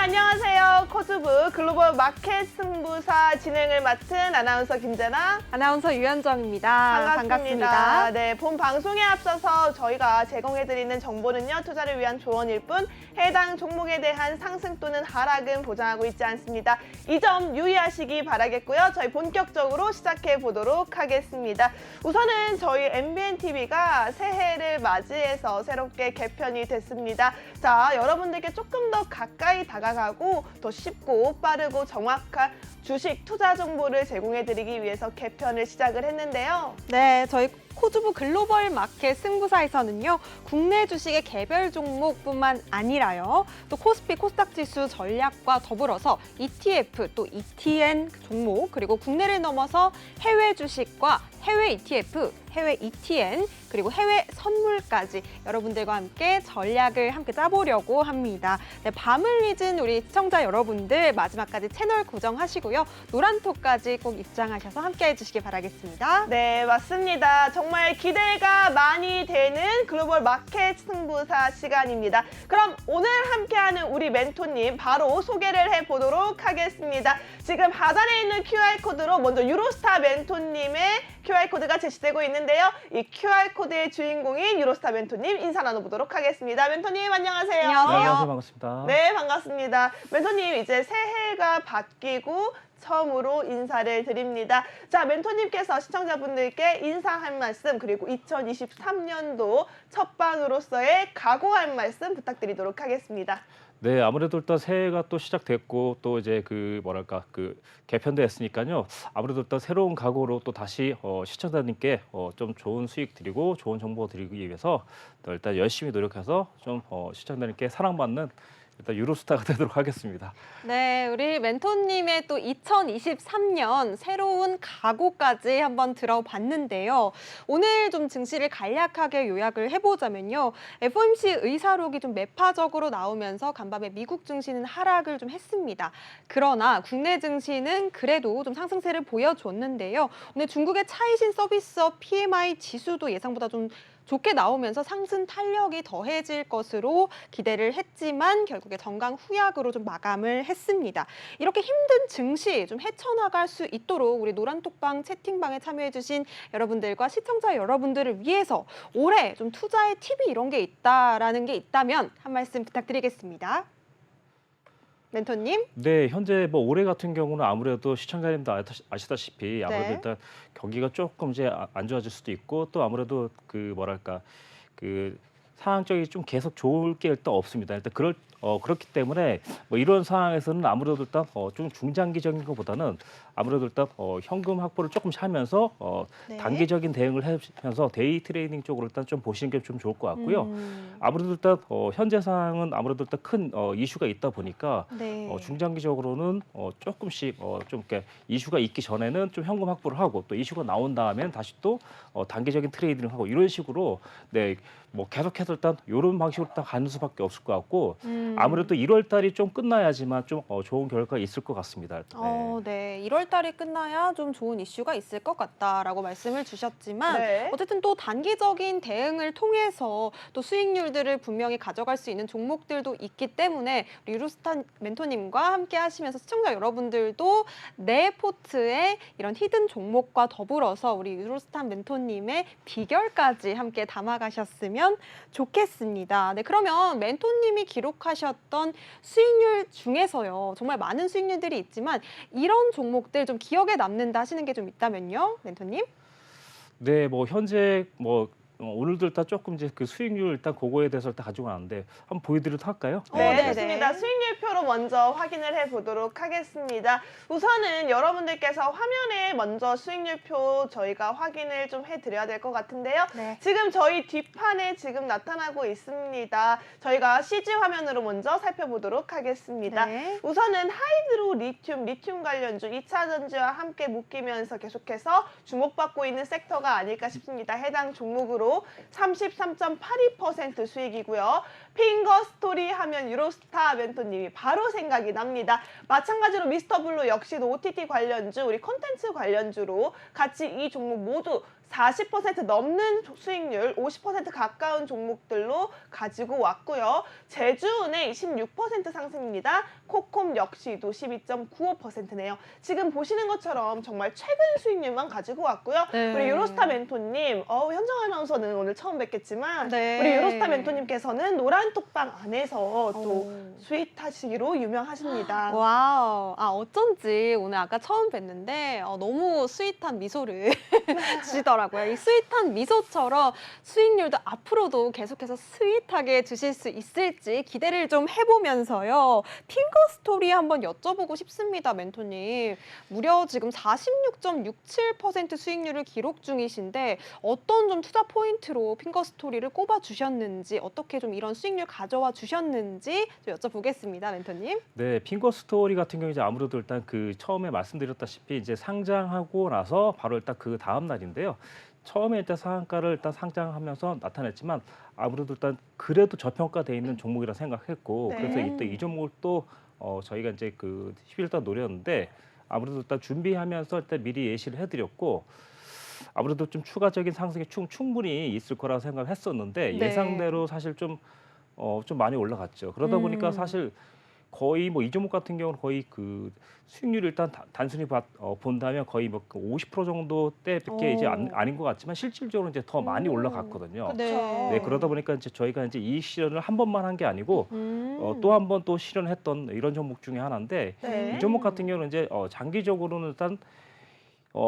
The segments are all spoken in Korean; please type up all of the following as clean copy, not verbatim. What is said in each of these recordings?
안녕하세요. 코즈부 글로벌 마켓 승부사 진행을 맡은 아나운서 김재나, 아나운서 유현정입니다. 반갑습니다. 네, 본 방송에 앞서서 저희가 제공해드리는 정보는요, 투자를 위한 조언일 뿐 해당 종목에 대한 상승 또는 하락은 보장하고 있지 않습니다. 이 점 유의하시기 바라겠고요. 저희 본격적으로 시작해 보도록 하겠습니다. 우선은 저희 MBNTV가 새해를 맞이해서 새롭게 개편이 됐습니다. 자, 여러분들께 조금 더 가까이 다가가고 더 쉽고 빠르고 정확한 주식 투자 정보를 제공해드리기 위해서 개편을 시작을 했는데요. 네, 저희 코즈부 글로벌 마켓 승부사에서는요, 국내 주식의 개별 종목뿐만 아니라요, 또 코스피 코스닥 지수 전략과 더불어서 ETF, 또 ETN 종목, 그리고 국내를 넘어서 해외 주식과 해외 ETF, 해외 ETN, 그리고 해외 선물까지 여러분들과 함께 전략을 함께 짜보려고 합니다. 네, 밤을 잊은 우리 시청자 여러분들 마지막까지 채널 고정하시고요. 노란톡까지 꼭 입장하셔서 함께 해주시기 바라겠습니다. 네, 맞습니다. 정말 기대가 많이 되는 글로벌 마켓 승부사 시간입니다. 그럼 오늘 함께하는 우리 멘토님 바로 소개를 해보도록 하겠습니다. 지금 하단에 있는 QR코드로 먼저 유로스타 멘토님의 QR코드가 제시되고 있는데요. 이 QR코드의 주인공인 유로스타 멘토님 인사 나눠보도록 하겠습니다. 멘토님 안녕하세요. 안녕하세요. 네, 안녕하세요. 반갑습니다. 네, 반갑습니다. 멘토님 이제 새해가 바뀌고 처음으로 인사를 드립니다. 자, 멘토님께서 시청자분들께 인사할 말씀 그리고 2023년도 첫 방으로서의 각오할 말씀 부탁드리도록 하겠습니다. 네, 아무래도 일단 새해가 또 시작됐고 또 이제 개편도 했으니까요. 아무래도 일단 새로운 각오로 또 다시 시청자님께 좀 좋은 수익 드리고 좋은 정보 드리기 위해서 또 일단 열심히 노력해서 좀 시청자님께 사랑받는 일단 유로스타가 되도록 하겠습니다. 네, 우리 멘토님의 또 2023년 새로운 각오까지 한번 들어봤는데요. 오늘 좀 증시를 간략하게 요약을 해보자면요. FOMC 의사록이 좀 매파적으로 나오면서 간밤에 미국 증시는 하락을 좀 했습니다. 그러나 국내 증시는 그래도 좀 상승세를 보여줬는데요. 오늘 중국의 차이신 서비스업 PMI 지수도 예상보다 좀 좋게 나오면서 상승 탄력이 더해질 것으로 기대를 했지만 결국에 정강 후약으로 좀 마감을 했습니다. 이렇게 힘든 증시 좀 헤쳐나갈 수 있도록 우리 노란톡방 채팅방에 참여해주신 여러분들과 시청자 여러분들을 위해서 올해 좀 투자의 팁이 이런 게 있다라는 게 있다면 한 말씀 부탁드리겠습니다. 멘토님? 네, 현재 뭐 올해 같은 경우는 아무래도 시청자님도 아시다시피 아무래도 네. 일단 경기가 조금 이제 안 좋아질 수도 있고 또 아무래도 상황적이 좀 계속 좋을 게 일단 없습니다. 일단 그렇기 때문에 뭐 이런 상황에서는 아무래도 일단 좀 중장기적인 것보다는 아무래도 일단 현금 확보를 조금씩 하면서 네. 단기적인 대응을 하면서 데이 트레이딩 쪽으로 일단 좀 보시는 게 좀 좋을 것 같고요. 아무래도 일단 현재 상황은 아무래도 일단 큰 이슈가 있다 보니까 네. 중장기적으로는 조금씩 좀 이렇게 이슈가 있기 전에는 좀 현금 확보를 하고 또 이슈가 나온 다음에는 다시 또 단기적인 트레이딩을 하고 이런 식으로 네. 뭐 계속해서 일단 이런 방식으로 딱 가는 수밖에 없을 것 같고 아무래도 1월 달이 좀 끝나야지만 좀 좋은 결과가 있을 것 같습니다. 네. 네. 1월 달이 끝나야 좀 좋은 이슈가 있을 것 같다라고 말씀을 주셨지만 네. 어쨌든 또 단기적인 대응을 통해서 또 수익률들을 분명히 가져갈 수 있는 종목들도 있기 때문에 우리 유로스타 멘토님과 함께 하시면서 시청자 여러분들도 내 포트에 이런 히든 종목과 더불어서 우리 유로스타 멘토님의 비결까지 함께 담아가셨으면 좋겠습니다. 네, 그러면 멘토님이 기록하셨던 수익률 중에서요. 정말 많은 수익률들이 있지만 이런 종목들 좀 기억에 남는다 하시는 게 좀 있다면요, 멘토님? 네, 뭐 현재 오늘도 일단 조금 이제 그 수익률 일단 그거에 대해서 일단 가지고 왔는데 한번 보여드려도 할까요? 네, 네, 좋습니다. 네. 수익률표로 먼저 확인을 해보도록 하겠습니다. 우선은 여러분들께서 화면에 먼저 수익률표 저희가 확인을 좀 해드려야 될 것 같은데요. 네. 지금 저희 뒷판에 지금 나타나고 있습니다. 저희가 CG 화면으로 먼저 살펴보도록 하겠습니다. 네. 우선은 하이드로 리튬 관련주 2차 전지와 함께 묶이면서 계속해서 주목받고 있는 섹터가 아닐까 싶습니다. 해당 종목으로 33.82% 수익이고요. 핑거 스토리 하면 유로스타 멘토님이 바로 생각이 납니다. 마찬가지로 미스터블루 역시도 OTT 관련주, 우리 콘텐츠 관련주로 같이 이 종목 모두 40% 넘는 수익률, 50% 가까운 종목들로 가지고 왔고요. 제주은행 26% 상승입니다. 코콤 역시도 12.95%네요. 지금 보시는 것처럼 정말 최근 수익률만 가지고 왔고요. 네. 우리 유로스타 멘토님, 현정 아나운서는 오늘 처음 뵙겠지만 네. 우리 유로스타 멘토님께서는 노란 톡방 안에서 또 오. 스윗하시기로 유명하십니다. 와우. 어쩐지 오늘 아까 처음 뵀는데 너무 스윗한 미소를 주시더라고요. 이 스윗한 미소처럼 수익률도 앞으로도 계속해서 스윗하게 주실 수 있을지 기대를 좀 해보면서요. 핑거 스토리 한번 여쭤보고 싶습니다, 멘토님. 무려 지금 46.67% 수익률을 기록 중이신데 어떤 좀 투자 포인트로 핑거 스토리를 꼽아 주셨는지, 어떻게 좀 이런 수익률 가져와 주셨는지 좀 여쭤보겠습니다, 멘토님. 네, 핑거 스토리 같은 경우 이제 아무래도 일단 그 처음에 말씀드렸다시피 이제 상장하고 나서 바로 일단 그 다음 날인데요. 처음에 일단 상한가를 일단 상장하면서 나타냈지만 아무래도 일단 그래도 저평가돼 있는 종목이라 생각했고 네. 그래서 이때 이 종목을 또 저희가 이제 그 10일 동안 노렸는데 아무래도 일단 준비하면서 일단 미리 예시를 해드렸고 아무래도 좀 추가적인 상승이 충분히 있을 거라고 생각했었는데 네. 예상대로 사실 좀 많이 올라갔죠. 그러다 보니까 사실 거의 뭐 이 종목 같은 경우는 거의 그 수익률을 일단 단순히 본다면 거의 뭐 50% 정도 때밖에 이제 아닌 것 같지만 실질적으로 이제 더 많이 올라갔거든요. 그쵸. 네, 그러다 보니까 이제 저희가 이제 이익 실현을 한 번만 한 게 아니고 음. 또 한 번 또 실현했던 이런 종목 중에 하나인데 네. 이 종목 같은 경우는 이제 장기적으로는 일단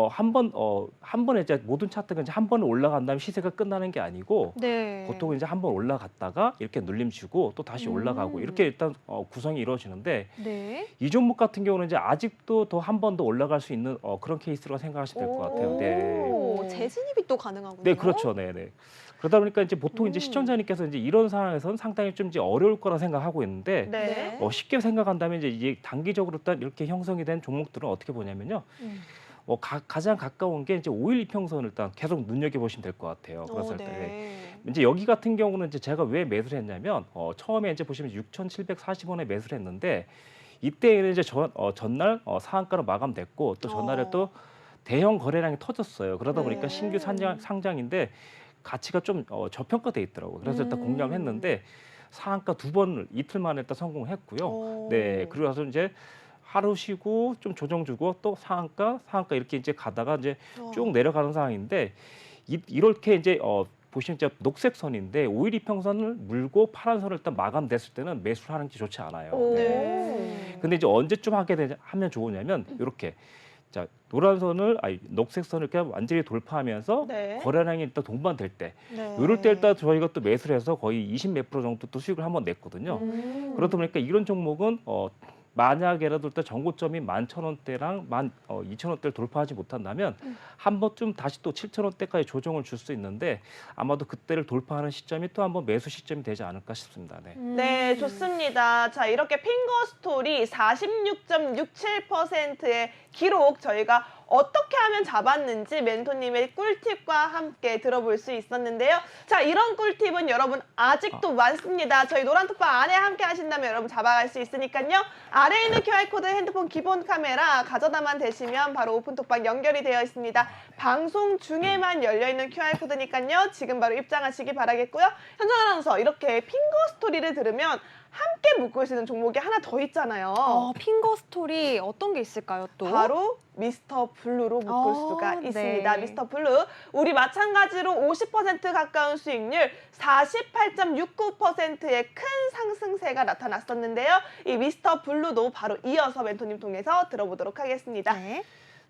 한 번에 이제 모든 차트가 이제 한 번에 올라간 다음에 시세가 끝나는 게 아니고 네. 보통 이제 한 번 올라갔다가 이렇게 눌림 주고 또 다시 올라가고 이렇게 일단 구성이 이루어지는데 네. 이 종목 같은 경우는 이제 아직도 더 한 번 더 올라갈 수 있는 그런 케이스라고 생각하시면 될 것 같아요. 네. 오, 재진입이 또 가능하군요. 네, 그렇죠. 네, 네. 그러다 보니까 이제 보통 이제 시청자님께서 이제 이런 상황에서는 상당히 좀 이제 어려울 거라 생각하고 있는데 네. 쉽게 생각한다면 이제 단기적으로 일단 이렇게 형성이 된 종목들은 어떻게 보냐면요. 가장 가까운 게 이제 5일 이평선을 일단 계속 눈여겨 보시면 될 것 같아요. 그래서 네. 이제 여기 같은 경우는 이제 제가 왜 매수를 했냐면 처음에 이제 보시면 6,740원에 매수를 했는데 이때는 이제 전날 상한가로 마감됐고 또 전날에 또 대형 거래량이 터졌어요. 그러다 보니까 네. 신규 상장인데 가치가 좀 저평가돼 있더라고요. 그래서 일단 공략을 했는데 상한가 2번을 이틀 만에 일단 성공했고요. 네, 그리고 나서 이제 하루 쉬고 좀 조정 주고 또 상한가 이렇게 이제 가다가 이제 쭉 내려가는 상황인데 이렇게 이제 보시면 이제 녹색 선인데 5일 이평선을 물고 파란 선을 일단 마감됐을 때는 매수를 하는 게 좋지 않아요. 네. 네. 근데 이제 언제쯤 하면 좋으냐면 이렇게 자 노란 선을 녹색 선을 이렇게 완전히 돌파하면서 네. 거래량이 일단 동반될 때 네. 이럴 때 일단 저희가 또 매수를 해서 거의 20 몇 프로 정도 또 수익을 한번 냈거든요. 그러다 보니까 이런 종목은 만약에라도 일단 전고점이 11,000원대랑 12,000원대를 돌파하지 못한다면 한 번쯤 다시 또 7,000원대까지 조정을 줄 수 있는데 아마도 그때를 돌파하는 시점이 또 한번 매수 시점이 되지 않을까 싶습니다. 네. 네, 좋습니다. 자, 이렇게 핑거 스토리 46.67%의 기록 저희가 어떻게 하면 잡았는지 멘토님의 꿀팁과 함께 들어볼 수 있었는데요. 자, 이런 꿀팁은 여러분 아직도 많습니다. 저희 노란톡방 안에 함께 하신다면 여러분 잡아갈 수 있으니까요. 아래에 있는 QR코드 핸드폰 기본 카메라 가져다만 대시면 바로 오픈톡방 연결이 되어 있습니다. 방송 중에만 열려있는 QR코드니까요. 지금 바로 입장하시기 바라겠고요. 현정 아나운서, 이렇게 핑거 스토리를 들으면 함께 묶을 수 있는 종목이 하나 더 있잖아요. 핑거 스토리 어떤 게 있을까요, 또? 바로 미스터 블루로 묶을 수가 네. 있습니다. 미스터 블루. 우리 마찬가지로 50% 가까운 수익률, 48.69%의 큰 상승세가 나타났었는데요. 이 미스터 블루도 바로 이어서 멘토님 통해서 들어보도록 하겠습니다. 네.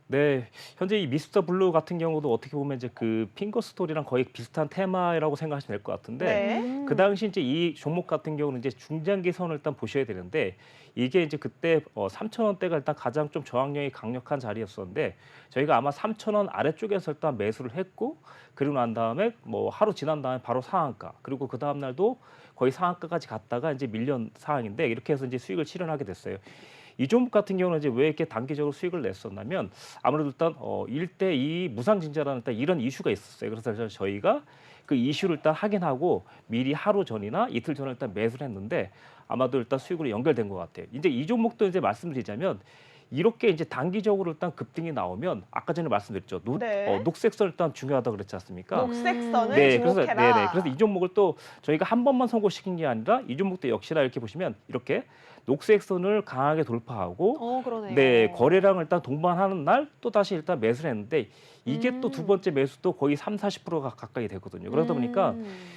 네, 현재 이 미스터 블루 같은 경우도 어떻게 보면 이제 그 핑거 스토리랑 거의 비슷한 테마라고 생각하시면 될 것 같은데 네. 그 당시 이제 이 종목 같은 경우는 이제 중장기 선을 일단 보셔야 되는데 이게 이제 그때 3,000원대가 일단 가장 좀 저항력이 강력한 자리였었는데 저희가 아마 3,000원 아래쪽에서 일단 매수를 했고 그리고 난 다음에 뭐 하루 지난 다음에 바로 상한가 그리고 그 다음 날도 거의 상한가까지 갔다가 이제 밀린 상황인데 이렇게 해서 이제 수익을 실현하게 됐어요. 이 종목 같은 경우는 이제 왜 이렇게 단기적으로 수익을 냈었냐면 아무래도 일단 1대2 무상증자라는 일단 이런 이슈가 있었어요. 그래서 저희가 그 이슈를 일단 확인하고 미리 하루 전이나 이틀 전에 일단 매수를 했는데 아마도 일단 수익으로 연결된 것 같아요. 이제 이 종목도 이제 말씀드리자면 이렇게 이제 단기적으로 일단 급등이 나오면 아까 전에 말씀드렸죠. 네. 녹색선 일단 중요하다고 그랬지 않습니까? 녹색선을 네, 그래서 주목해라. 그래서 이 종목을 또 저희가 한 번만 선고시킨 게 아니라 이 종목도 역시나 이렇게 보시면 이렇게 녹색선을 강하게 돌파하고 그러네요. 네, 거래량을 일단 동반하는 날 또 다시 일단 매수를 했는데 이게 또 두 번째 매수도 거의 30~40%가 가까이 되거든요. 그러다 보니까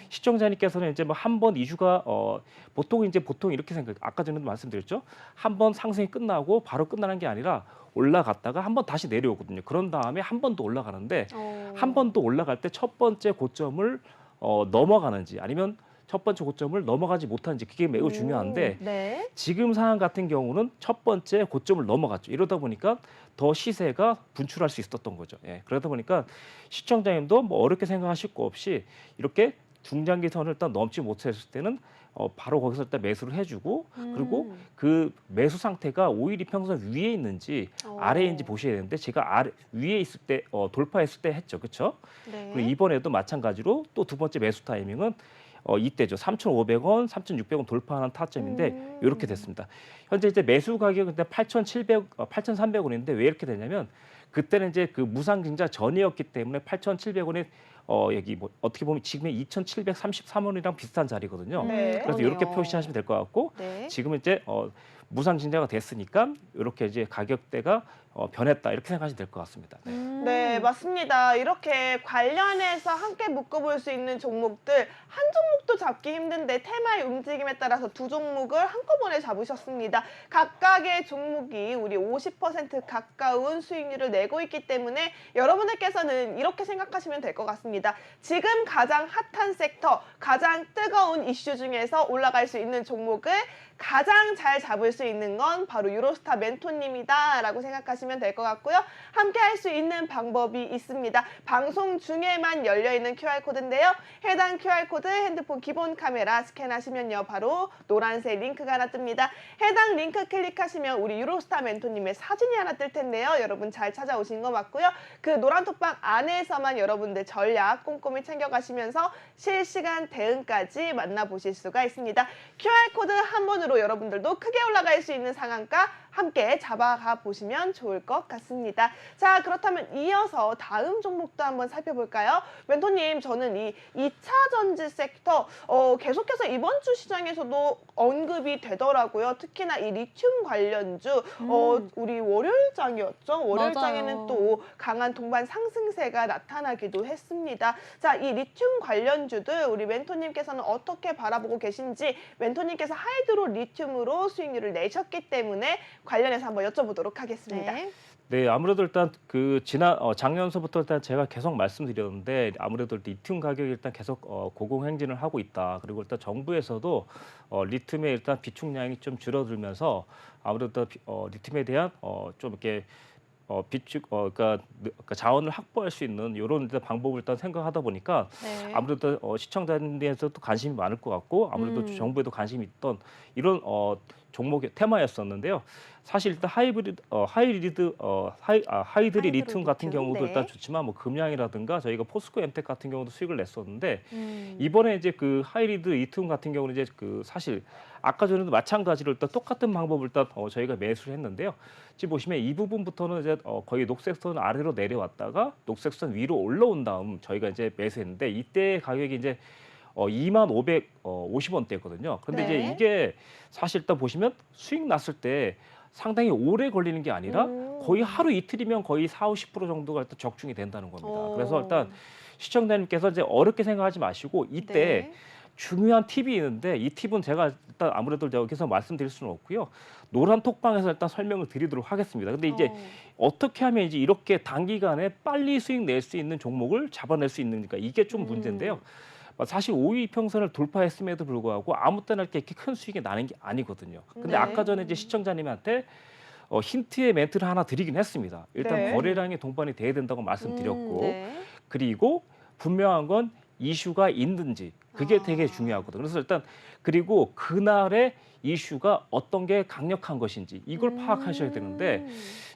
시청자님께서는 이제 뭐 한 번 이슈가 보통 이렇게 생각. 아까 전에도 말씀드렸죠. 한 번 상승이 끝나고 바로 끝나는 게 아니라 올라갔다가 한 번 다시 내려오거든요. 그런 다음에 한 번 더 올라가는데 한 번 더 올라갈 때 첫 번째 고점을 넘어가는지 아니면 첫 번째 고점을 넘어가지 못하는지 그게 매우 중요한데 네. 지금 상황 같은 경우는 첫 번째 고점을 넘어갔죠. 이러다 보니까 더 시세가 분출할 수 있었던 거죠. 예, 그러다 보니까 시청자님도 뭐 어렵게 생각하실 거 없이 이렇게 중장기선을 일단 넘지 못했을 때는 바로 거기서 일단 매수를 해주고 그리고 그 매수 상태가 5일 이평선 위에 있는지 아래인지 보셔야 되는데 제가 위에 있을 때 돌파했을 때 했죠, 그렇죠? 네. 그리고 이번에도 마찬가지로 또 두 번째 매수 타이밍은 이때죠. 3,500원, 3,600원 돌파하는 타점인데 이렇게 됐습니다. 현재 이제 매수 가격은 8,300원인데 왜 이렇게 되냐면 그때는 이제 그 무상증자 전이었기 때문에 8,700원에 여기 뭐 어떻게 보면 지금의 2,733원이랑 비슷한 자리거든요. 네. 그래서 이렇게 표시하시면 될 것 같고 네. 지금은 이제 무상증자가 됐으니까 이렇게 이제 가격대가 변했다 이렇게 생각하시면 될 것 같습니다. 네. 네, 맞습니다. 이렇게 관련해서 함께 묶어볼 수 있는 종목들 한 종목도 잡기 힘든데 테마의 움직임에 따라서 두 종목을 한꺼번에 잡으셨습니다. 각각의 종목이 우리 50% 가까운 수익률을 내고 있기 때문에 여러분들께서는 이렇게 생각하시면 될 것 같습니다. 지금 가장 핫한 섹터, 가장 뜨거운 이슈 중에서 올라갈 수 있는 종목을 가장 잘 잡을 수 있는 건 바로 유로스타 멘토님이다 라고 생각하시면 될 것 같고요. 함께 할 수 있는 방법이 있습니다. 방송 중에만 열려있는 QR코드인데요. 해당 QR코드 핸드폰 기본 카메라 스캔하시면요. 바로 노란색 링크가 하나 뜹니다. 해당 링크 클릭하시면 우리 유로스타 멘토님의 사진이 하나 뜰 텐데요. 여러분 잘 찾아오신 거 맞고요. 그 노란 톡방 안에서만 여러분들 전략 꼼꼼히 챙겨가시면서 실시간 대응까지 만나보실 수가 있습니다. QR코드 한 번으로 여러분들도 크게 올라갈 수 있는 상한가 함께 잡아가 보시면 좋을 것 같습니다. 자, 그렇다면 이어서 다음 종목도 한번 살펴볼까요? 멘토님, 저는 이 2차 전지 섹터 계속해서 이번 주 시장에서도 언급이 되더라고요. 특히나 이 리튬 관련주 우리 월요일장이었죠? 월요일장에는 맞아요. 또 강한 동반 상승세가 나타나기도 했습니다. 자, 이 리튬 관련주들 우리 멘토님께서는 어떻게 바라보고 계신지 멘토님께서 하이드로 리튬으로 수익률을 내셨기 때문에 관련해서 한번 여쭤보도록 하겠습니다. 네. 네, 아무래도 일단 그 작년서부터 일단 제가 계속 말씀드렸는데 아무래도 리튬 가격이 일단 계속 고공행진을 하고 있다. 그리고 일단 정부에서도 리튬의 일단 비축량이 좀 줄어들면서 아무래도 리튬에 대한 좀 이렇게 그러니까 자원을 확보할 수 있는 이런 일단 방법을 일단 생각하다 보니까 네. 아무래도 시청자들에서도 관심이 많을 것 같고 아무래도 정부에도 관심이 있던 이런 종목의 테마였었는데요. 사실 일단 하이드리 리튬 같은 리튬, 경우도 네. 일단 좋지만 뭐 금양이라든가 저희가 포스코 엠텍 같은 경우도 수익을 냈었는데 음. 이번에 이제 그 하이리드 리튬 같은 경우는 이제 그 사실 아까 전에도 마찬가지로 일단 똑같은 방법을 일단 저희가 매수를 했는데요. 지금 보시면 이 부분부터는 이제 거의 녹색선 아래로 내려왔다가 녹색선 위로 올라온 다음 저희가 이제 매수했는데 이때 가격이 이제 2550원대거든요. 그런데 네. 이제 이게 사실 일단 보시면 수익 났을 때 상당히 오래 걸리는 게 아니라 거의 하루 이틀이면 거의 40~50% 정도가 일단 적중이 된다는 겁니다. 그래서 일단 시청자님께서 이제 어렵게 생각하지 마시고 이때 네. 중요한 팁이 있는데 이 팁은 제가 일단 아무래도 여기서 말씀드릴 수는 없고요. 노란 톡방에서 일단 설명을 드리도록 하겠습니다. 근데 이제 어떻게 하면 이제 이렇게 단기간에 빨리 수익 낼 수 있는 종목을 잡아낼 수 있는가 이게 좀 문제인데요. 사실 5위 이평선을 돌파했음에도 불구하고 아무 때나 이렇게 큰 수익이 나는 게 아니거든요. 근데 네. 아까 전에 이제 시청자님한테 힌트의 멘트를 하나 드리긴 했습니다. 일단 네. 거래량이 동반이 돼야 된다고 말씀드렸고 네. 그리고 분명한 건 이슈가 있는지 그게 되게 중요하거든요. 그래서 일단 그리고 그날의 이슈가 어떤 게 강력한 것인지 이걸 파악하셔야 되는데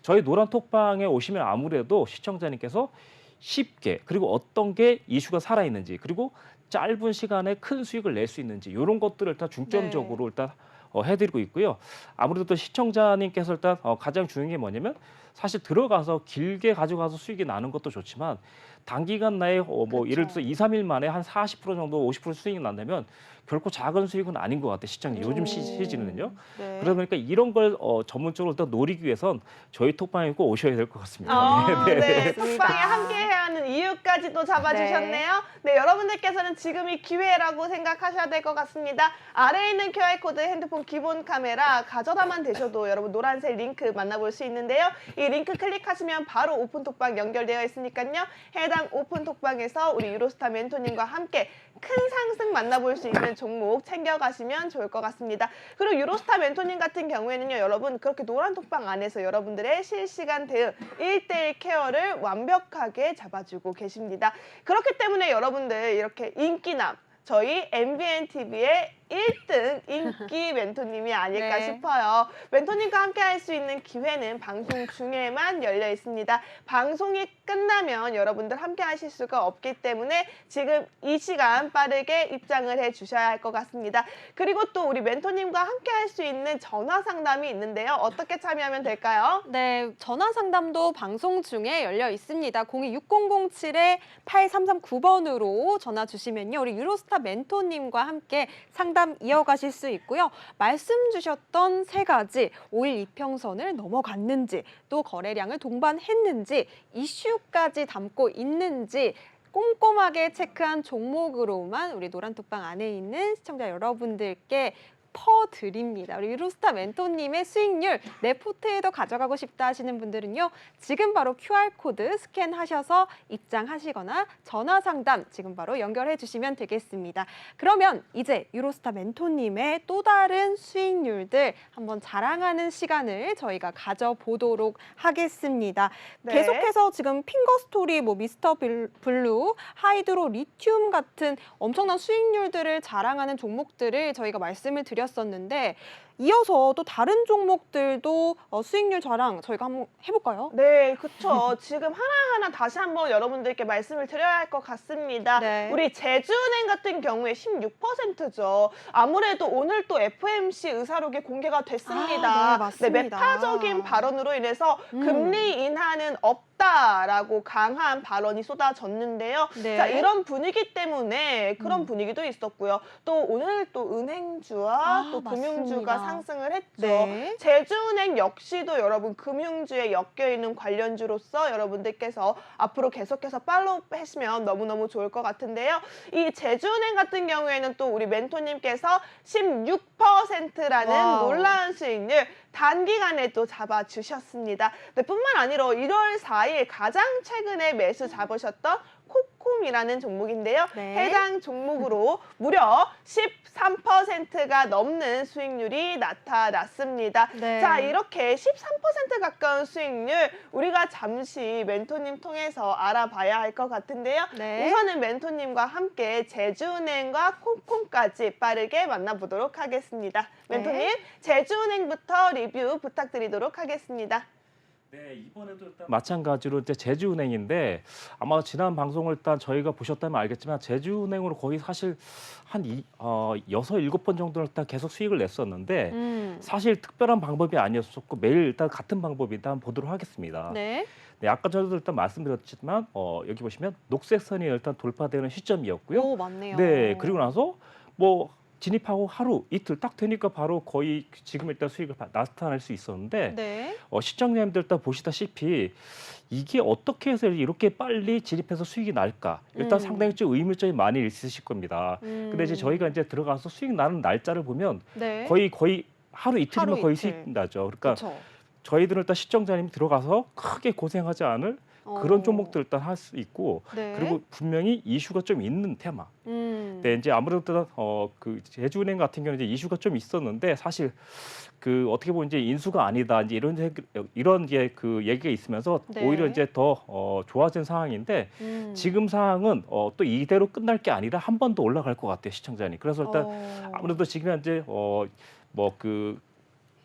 저희 노란 톡방에 오시면 아무래도 시청자님께서 쉽게 그리고 어떤 게 이슈가 살아있는지 그리고 짧은 시간에 큰 수익을 낼 수 있는지 이런 것들을 일단 중점적으로 일단 해드리고 있고요. 아무래도 또 시청자님께서 일단 가장 중요한 게 뭐냐면 사실 들어가서 길게 가져가서 수익이 나는 것도 좋지만 단기간 내에 뭐 예를 들어서 2, 3일 만에 한 40% 정도 50% 수익이 난다면 결코 작은 수익은 아닌 것 같아요. 시장이 요즘 시즌은요. 네. 그러다 보니까 이런 걸 전문적으로 일단 노리기 위해선 저희 톡방에 꼭 오셔야 될 것 같습니다. 네, 톡방에 함께해야 하는 이유까지도 잡아주셨네요. 네, 여러분들께서는 지금이 기회라고 생각하셔야 될 것 같습니다. 아래에 있는 QR코드 핸드폰 기본 카메라 가져다만 되셔도 여러분 노란색 링크 만나볼 수 있는데요. 이 링크 클릭하시면 바로 오픈 톡방 연결되어 있으니까요. 해당 오픈 톡방에서 우리 유로스타 멘토님과 함께 큰 상승 만나볼 수 있는 종목 챙겨가시면 좋을 것 같습니다. 그리고 유로스타 멘토님 같은 경우에는요, 여러분 그렇게 노란 톡방 안에서 여러분들의 실시간 대응 1:1 케어를 완벽하게 잡아주고 계십니다. 그렇기 때문에 여러분들 이렇게 인기남 저희 MBN TV의 1등 인기 멘토님이 아닐까 네. 싶어요. 멘토님과 함께 할 수 있는 기회는 방송 중에만 열려 있습니다. 방송이 끝나면 여러분들 함께 하실 수가 없기 때문에 지금 이 시간 빠르게 입장을 해 주셔야 할 것 같습니다. 그리고 또 우리 멘토님과 함께 할 수 있는 전화 상담이 있는데요. 어떻게 참여하면 될까요? 네, 전화 상담도 방송 중에 열려 있습니다. 026007-8339번으로 전화 주시면요. 우리 유로스타 멘토님과 함께 상담 이어가실 수 있고요. 말씀 주셨던 3가지, 5일 이평선을 넘어갔는지, 또 거래량을 동반했는지, 이슈까지 담고 있는지 꼼꼼하게 체크한 종목으로만 우리 노란톡방 안에 있는 시청자 여러분들께 퍼드립니다. 우리 유로스타 멘토님의 수익률 내 포트에도 가져가고 싶다 하시는 분들은요. 지금 바로 QR코드 스캔하셔서 입장하시거나 전화 상담 지금 바로 연결해 주시면 되겠습니다. 그러면 이제 유로스타 멘토님의 또 다른 수익률들 한번 자랑하는 시간을 저희가 가져보도록 하겠습니다. 네. 계속해서 지금 핑거스토리, 뭐 미스터 블루, 하이드로, 리튬 같은 엄청난 수익률들을 자랑하는 종목들을 저희가 말씀을 드렸었는데 이어서 또 다른 종목들도 수익률 자랑 저희가 한번 해볼까요? 네, 그렇죠. 지금 하나하나 다시 한번 여러분들께 말씀을 드려야 할 것 같습니다. 네. 우리 제주은행 같은 경우에 16%죠. 아무래도 오늘 또 FOMC 의사록이 공개가 됐습니다. 아, 네, 맞습니다. 매파적인 발언으로 인해서 금리 인하는 없다라고 강한 발언이 쏟아졌는데요. 네. 자, 이런 분위기 때문에 그런 분위기도 있었고요. 또 오늘 또 은행주와 또 금융주가 맞습니다. 상승을 했죠. 네. 제주은행 역시도 여러분 금융주에 엮여있는 관련주로서 여러분들께서 앞으로 계속해서 팔로우 하시면 너무너무 좋을 것 같은데요. 이 제주은행 같은 경우에는 또 우리 멘토님께서 16%라는 와우. 놀라운 수익률 단기간에 또 잡아주셨습니다. 네, 뿐만 아니라 1월 4일 가장 최근에 매수 잡으셨던 코콤이라는 종목인데요. 네. 해당 종목으로 무려 13%가 넘는 수익률이 나타났습니다. 네. 자, 이렇게 13% 가까운 수익률 우리가 잠시 멘토님 통해서 알아봐야 할 것 같은데요. 네. 우선은 멘토님과 함께 제주은행과 코콤까지 빠르게 만나보도록 하겠습니다. 멘토님, 네. 제주은행부터 리뷰 부탁드리도록 하겠습니다. 네, 이번에도 일단 마찬가지로 이제 제주은행인데 아마 지난 방송을 일단 저희가 보셨다면 알겠지만 제주은행으로 거의 사실 한 6, 7번 정도는 일단 계속 수익을 냈었는데 사실 특별한 방법이 아니었었고 매일 일단 같은 방법이 일단 보도록 하겠습니다. 네. 네, 아까 저도 일단 말씀드렸지만 여기 보시면 녹색선이 일단 돌파되는 시점이었고요. 오, 맞네요. 네, 그리고 나서 뭐 진입하고 하루 이틀 딱 되니까 바로 거의 지금 일단 수익을 나타낼 수 있었는데 네. 시청자님들 일단 보시다시피 이게 어떻게 해서 이렇게 빨리 진입해서 수익이 날까 일단 상당히 좀 의문점이 많이 있으실 겁니다. 근데 이제 저희가 이제 들어가서 수익 나는 날짜를 보면 네. 거의 하루 이틀이면 하루 거의 이틀. 수익 나죠. 그러니까 그렇죠. 저희들은 일단 시청자님 들어가서 크게 고생하지 않을 그런 종목들 일단 할 수 있고 네. 그리고 분명히 이슈가 좀 있는 테마. 네. 이제 아무래도 그 제주은행 같은 경우는 이제 이슈가 좀 있었는데 사실 그 어떻게 보면 이제 인수가 아니다 이제 이런 이제 그 얘기가 있으면서 네. 오히려 이제 더 좋아진 상황인데 지금 상황은 또 이대로 끝날 게 아니라 한 번 더 올라갈 것 같아요 시청자님. 그래서 일단 아무래도 지금 현재 뭐 그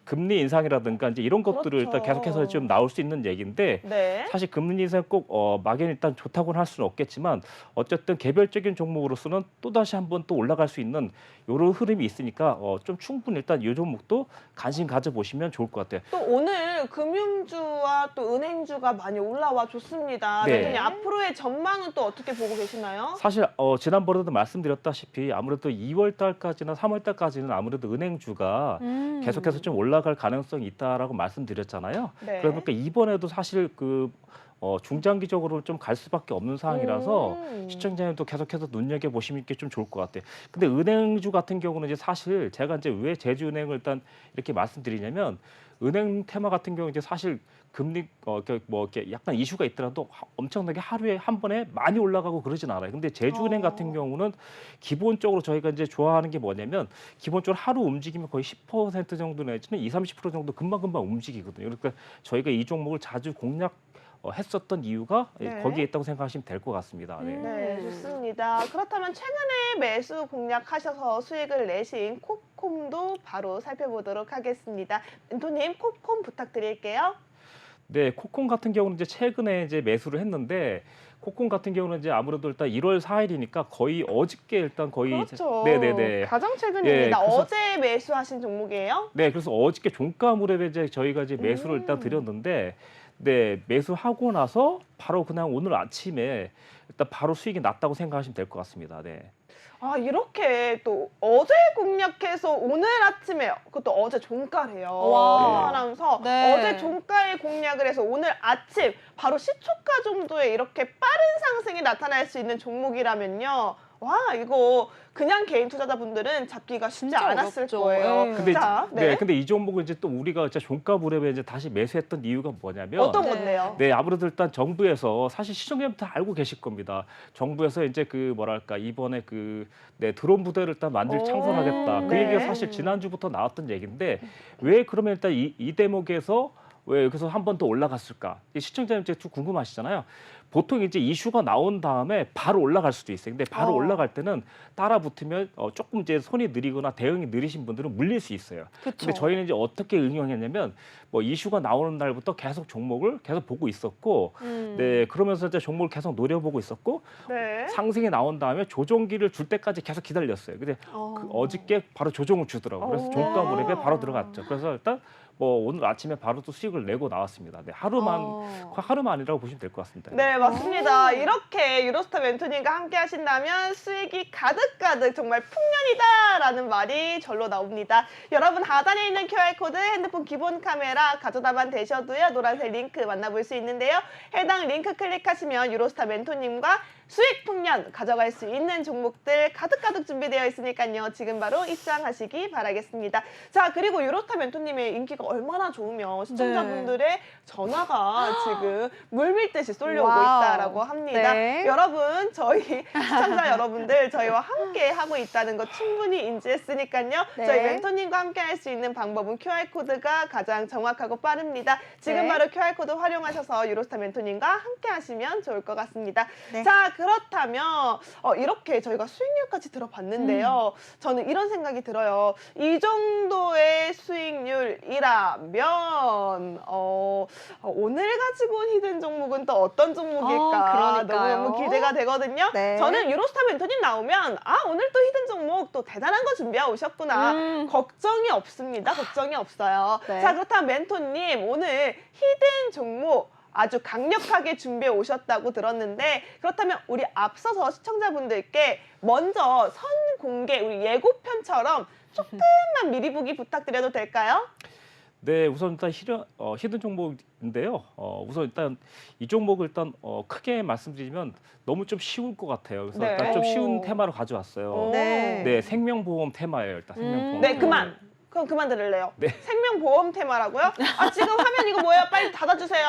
금리 인상이라든가 이제 이런 것들을 그렇죠. 일단 계속해서 좀 나올 수 있는 얘기인데 네. 사실 금리 인상 꼭 막연히 일단 좋다고는 할 수는 없겠지만 어쨌든 개별적인 종목으로서는 또 다시 한번 또 올라갈 수 있는 이런 흐름이 있으니까 좀 충분히 일단 이 종목도 관심 가져보시면 좋을 것 같아요. 또 오늘 금융주와 또 은행주가 많이 올라와 줬습니다. 네. 멘토님 앞으로의 전망은 또 어떻게 보고 계시나요? 사실 지난번에도 말씀드렸다시피 아무래도 2월 달까지나 3월 달까지는 아무래도 은행주가 계속해서 좀 올라갈 가능성이 있다라고 말씀드렸잖아요. 네. 그러니까 이번에도 사실 중장기적으로 좀 갈 수밖에 없는 상황이라서 시청자님도 계속해서 눈여겨 보시면 좀 좋을 것 같아요. 근데 은행주 같은 경우는 이제 사실 제가 이제 왜 제주은행을 일단 이렇게 말씀드리냐면 은행 테마 같은 경우 이제 사실 금리 이렇게 약간 이슈가 있더라도 엄청나게 하루에 한 번에 많이 올라가고 그러진 않아요. 근데 제주은행 같은 경우는 기본적으로 저희가 이제 좋아하는 게 뭐냐면 기본적으로 하루 움직이면 거의 10% 정도 내지는 20-30% 정도 금방금방 움직이거든요. 그러니까 저희가 이 종목을 자주 했었던 이유가 네. 거기에 있다고 생각하시면 될 것 같습니다. 네. 네, 좋습니다. 그렇다면 최근에 매수 공략하셔서 수익을 내신 콥콤도 바로 살펴보도록 하겠습니다. 멘토님, 콥콤 부탁드릴게요. 네, 코콤 같은 경우는 이제 최근에 이제 매수를 했는데 코콤 같은 경우는 이제 아무래도 일단 1월 4일이니까 거의 어저께 일단 거의 그렇죠. 네네네. 가장 최근입니다. 그래서- 어제 매수하신 종목이에요? 네, 그래서 어저께 종가 무렵에 이제 저희가 이제 매수를 일단 드렸는데 네, 매수하고 나서 바로 그냥 오늘 아침에 일단 바로 수익이 났다고 생각하시면 될 것 같습니다. 네. 아, 이렇게 또 어제 공략해서 오늘 아침에 그것도 어제 종가래요. 와. 하면서 네. 어제 종가에 공략을 해서 오늘 아침 바로 시초가 정도에 이렇게 빠른 상승이 나타날 수 있는 종목이라면요. 와, 이거 그냥 개인 투자자분들은 잡기가 쉽지 진짜 않았을 어렵죠. 거예요. 네. 근데 자, 네, 근데 이 종목은 이제 또 우리가 진짜 종가 무렵에 이제 다시 매수했던 이유가 뭐냐면 어떤 네. 건데요? 네, 아무래도 일단 정부에서 사실 시청자님도 다 알고 계실 겁니다. 정부에서 이제 이번에 드론 부대를 일단 창설하겠다. 그 네. 얘기가 사실 지난주부터 나왔던 얘기인데 왜 그러면 일단 이 대목에서 왜 여기서 한 번 더 올라갔을까? 시청자님 이제 좀 궁금하시잖아요. 보통 이제 이슈가 나온 다음에 바로 올라갈 수도 있어요. 근데 바로 올라갈 때는 따라 붙으면 조금 이제 손이 느리거나 대응이 느리신 분들은 물릴 수 있어요. 그쵸. 근데 저희는 이제 어떻게 응용했냐면 이슈가 나오는 날부터 계속 종목을 계속 보고 있었고, 네, 그러면서 이제 종목을 계속 노려보고 있었고, 네. 상승이 나온 다음에 조정기를 줄 때까지 계속 기다렸어요. 근데 어저께 바로 조정을 주더라고요. 그래서 오. 종가 무렵에 바로 들어갔죠. 그래서 일단 오늘 아침에 바로 또 수익을 내고 나왔습니다. 네, 하루만이라고 보시면 될 것 같습니다. 네, 맞습니다. 이렇게 유로스타 멘토님과 함께 하신다면 수익이 가득가득 정말 풍년이다라는 말이 절로 나옵니다. 여러분 하단에 있는 QR코드 핸드폰 기본 카메라 가져다만 되셔도요. 노란색 링크 만나볼 수 있는데요. 해당 링크 클릭하시면 유로스타 멘토님과 수익 풍년 가져갈 수 있는 종목들 가득가득 준비되어 있으니까요. 지금 바로 입장하시기 바라겠습니다. 자, 그리고 유로스타 멘토님의 인기가 얼마나 좋으면 시청자분들의 전화가 지금 물밀듯이 쏠려오고 와우. 있다라고 합니다. 네. 여러분, 저희 시청자 여러분들 저희와 함께 하고 있다는 거 충분히 인지했으니까요. 네. 저희 멘토님과 함께 할 수 있는 방법은 QR코드가 가장 정확하고 빠릅니다. 지금 네. 바로 QR코드 활용하셔서 유로스타 멘토님과 함께 하시면 좋을 것 같습니다. 네. 자, 그렇다면 이렇게 저희가 수익률까지 들어봤는데요. 저는 이런 생각이 들어요. 이 정도의 수익률이라면 오늘 가지고 온 히든 종목은 또 어떤 종목일까 그러니까요. 너무 기대가 되거든요. 네. 저는 유로스타 멘토님 나오면 오늘 또 히든 종목 또 대단한 거 준비해 오셨구나. 걱정이 없습니다. 걱정이 없어요. 네. 자, 그렇다면 멘토님 오늘 히든 종목 아주 강력하게 준비해 오셨다고 들었는데 그렇다면 우리 앞서서 시청자분들께 먼저 선공개 우리 예고편처럼 조금만 미리 보기 부탁드려도 될까요? 네, 우선 일단 히든 종목인데요. 우선 일단 이 종목을 일단 크게 말씀드리면 너무 좀 쉬울 것 같아요. 그래서 네. 일단 좀 쉬운 오. 테마로 가져왔어요. 오. 네. 네, 생명보험 테마예요. 일단 생명보험. 네, 그만. 그럼 그만 들을래요. 네. 생명보험 테마라고요? 지금 화면 이거 뭐예요? 빨리 닫아주세요.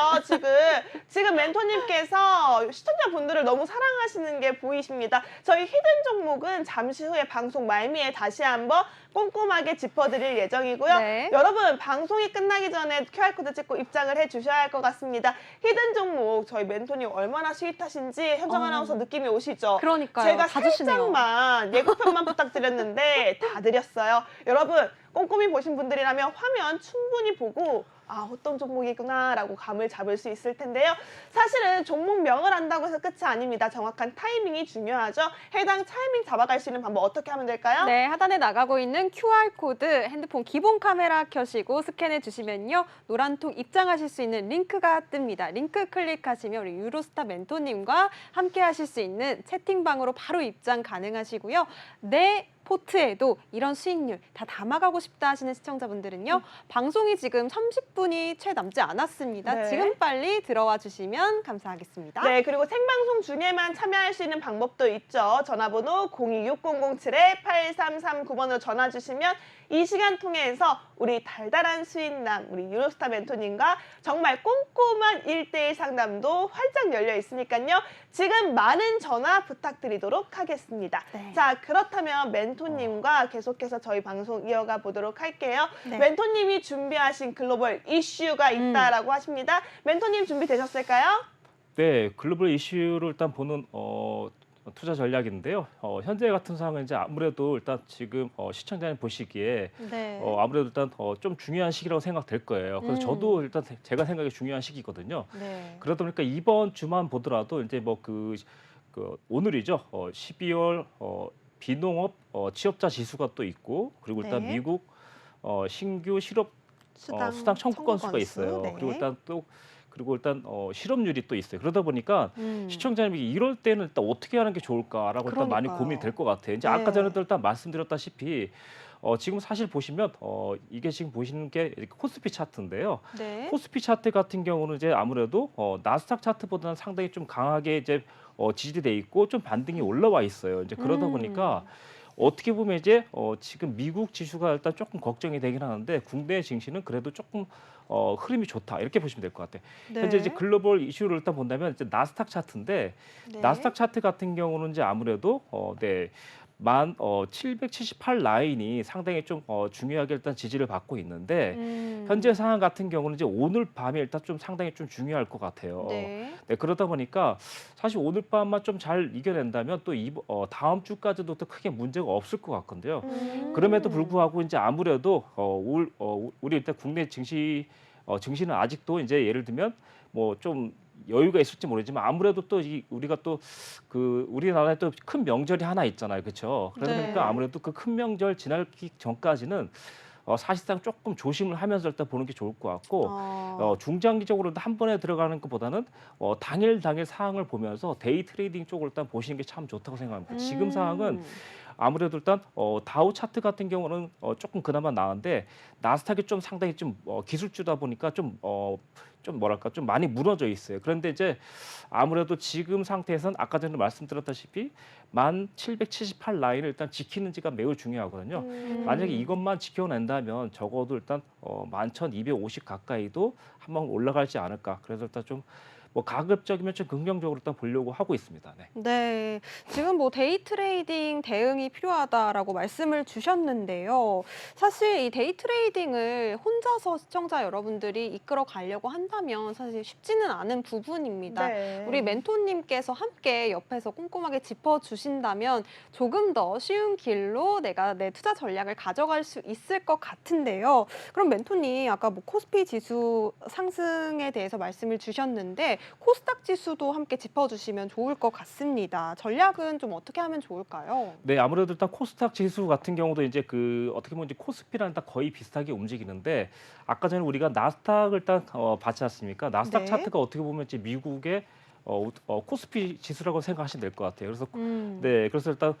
지금 멘토님께서 시청자분들을 너무 사랑하시는 게 보이십니다. 저희 히든 종목은 잠시 후에 방송 말미에 다시 한번 꼼꼼하게 짚어드릴 예정이고요. 네. 여러분 방송이 끝나기 전에 QR코드 찍고 입장을 해주셔야 할 것 같습니다. 히든 종목 저희 멘토님 얼마나 스윗하신지 현정 아나운서 느낌이 오시죠? 그러니까요. 제가 다 주시네요. 살짝만 예고편만 부탁드렸는데 다 드렸어요. 여러분 꼼꼼히 보신 분들이라면 화면 충분히 보고 어떤 종목이구나라고 감을 잡을 수 있을 텐데요. 사실은 종목명을 안다고 해서 끝이 아닙니다. 정확한 타이밍이 중요하죠. 해당 타이밍 잡아갈 수 있는 방법 어떻게 하면 될까요? 네, 하단에 나가고 있는 QR코드 핸드폰 기본 카메라 켜시고 스캔해 주시면요. 노란통 입장하실 수 있는 링크가 뜹니다. 링크 클릭하시면 우리 유로스타 멘토님과 함께 하실 수 있는 채팅방으로 바로 입장 가능하시고요. 내 포트에도 이런 수익률 다 담아가고 싶다 하시는 시청자분들은요. 방송이 지금 30분이 채 남지 않았습니다. 네. 지금 빨리 들어와 주시면 감사하겠습니다. 네, 그리고 생방송 중에만 참여할 수 있는 방법도 있죠. 전화번호 026007-8339번으로 전화 주시면 이 시간 통해서 우리 달달한 수익남, 우리 유로스타 멘토님과 정말 꼼꼼한 1대1 상담도 활짝 열려 있으니까요. 지금 많은 전화 부탁드리도록 하겠습니다. 네. 자, 그렇다면 멘토님과 계속해서 저희 방송 이어가 보도록 할게요. 네. 멘토님이 준비하신 글로벌 이슈가 있다라고 하십니다. 멘토님 준비되셨을까요? 네, 글로벌 이슈를 일단 보는 투자 전략인데요. 현재 같은 상황은 이제 아무래도 일단 지금 시청자님 보시기에 네. 아무래도 일단 좀 중요한 시기라고 생각될 거예요. 그래서 저도 일단 제가 생각에 중요한 시기거든요. 네. 그러다 보니까 이번 주만 보더라도 이제 뭐 오늘이죠. 12월 비농업 취업자 지수가 또 있고 그리고 일단 네. 미국 신규 실업 수당 청구 건수가 있어요. 네. 그리고 일단 실업률이 또 있어요. 그러다 보니까 시청자님이 이럴 때는 일단 어떻게 하는 게 좋을까라고 일단 많이 그러니까요. 고민이 될 것 같아요. 이제 네. 아까 전에도 일단 말씀드렸다시피 지금 사실 보시면 이게 지금 보시는 게 이렇게 코스피 차트인데요. 네. 코스피 차트 같은 경우는 이제 아무래도 나스닥 차트보다는 상당히 좀 강하게 이제 지지돼 있고 좀 반등이 올라와 있어요. 이제 그러다 보니까 어떻게 보면 이제 지금 미국 지수가 일단 조금 걱정이 되긴 하는데 국내 증시는 그래도 조금 흐름이 좋다 이렇게 보시면 될 것 같아요. 네. 현재 이제 글로벌 이슈를 일단 본다면 이제 나스닥 차트인데 네. 나스닥 차트 같은 경우는 이제 아무래도 778 라인이 상당히 좀 중요하게 일단 지지를 받고 있는데 현재 상황 같은 경우는 이제 오늘 밤에 일단 좀 상당히 좀 중요할 것 같아요. 네. 네, 그러다 보니까 사실 오늘 밤만 좀 잘 이겨낸다면 또 다음 주까지도 또 크게 문제가 없을 것 같건데요. 그럼에도 불구하고 이제 아무래도 우리 일단 국내 증시는 아직도 이제 예를 들면 뭐 좀 여유가 있을지 모르지만 아무래도 또 우리가 또 우리나라에 또 큰 명절이 하나 있잖아요, 그렇죠? 그러다 네. 보니까 아무래도 그 큰 명절 지나기 전까지는 사실상 조금 조심을 하면서 일단 보는 게 좋을 것 같고 중장기적으로 한 번에 들어가는 것보다는 당일 사항을 보면서 데이 트레이딩 쪽을 일단 보시는 게 참 좋다고 생각합니다. 지금 상황은 아무래도 일단 다우 차트 같은 경우는 조금 그나마 나은데 나스닥이 좀 상당히 좀 기술주다 보니까 좀 뭐랄까 좀 많이 무너져 있어요. 그런데 이제 아무래도 지금 상태에서는 아까 전에 말씀드렸다시피 1778 라인을 일단 지키는지가 매우 중요하거든요. 만약에 이것만 지켜낸다면 적어도 일단 11,250 가까이도 한번 올라갈지 않을까. 그래서 일단 좀 뭐 가급적이면 좀 긍정적으로 일단 보려고 하고 있습니다. 네. 네, 지금 뭐 데이 트레이딩 대응이 필요하다라고 말씀을 주셨는데요. 사실 이 데이 트레이딩을 혼자서 시청자 여러분들이 이끌어 가려고 한다면 사실 쉽지는 않은 부분입니다. 네. 우리 멘토님께서 함께 옆에서 꼼꼼하게 짚어주신다면 조금 더 쉬운 길로 내가 내 투자 전략을 가져갈 수 있을 것 같은데요. 그럼 멘토님 아까 뭐 코스피 지수 상승에 대해서 말씀을 주셨는데 코스닥 지수도 함께 짚어주시면 좋을 것 같습니다. 전략은 좀 어떻게 하면 좋을까요? 네, 아무래도 일단 코스닥 지수 같은 경우도 이제 어떻게 보면 이제 코스피랑 딱 거의 비슷하게 움직이는데 아까 전에 우리가 나스닥을 일단 봤지 않습니까? 나스닥 네. 차트가 어떻게 보면 이제 미국의 코스피 지수라고 생각하시면 될 것 같아요. 그래서 네, 그래서 일단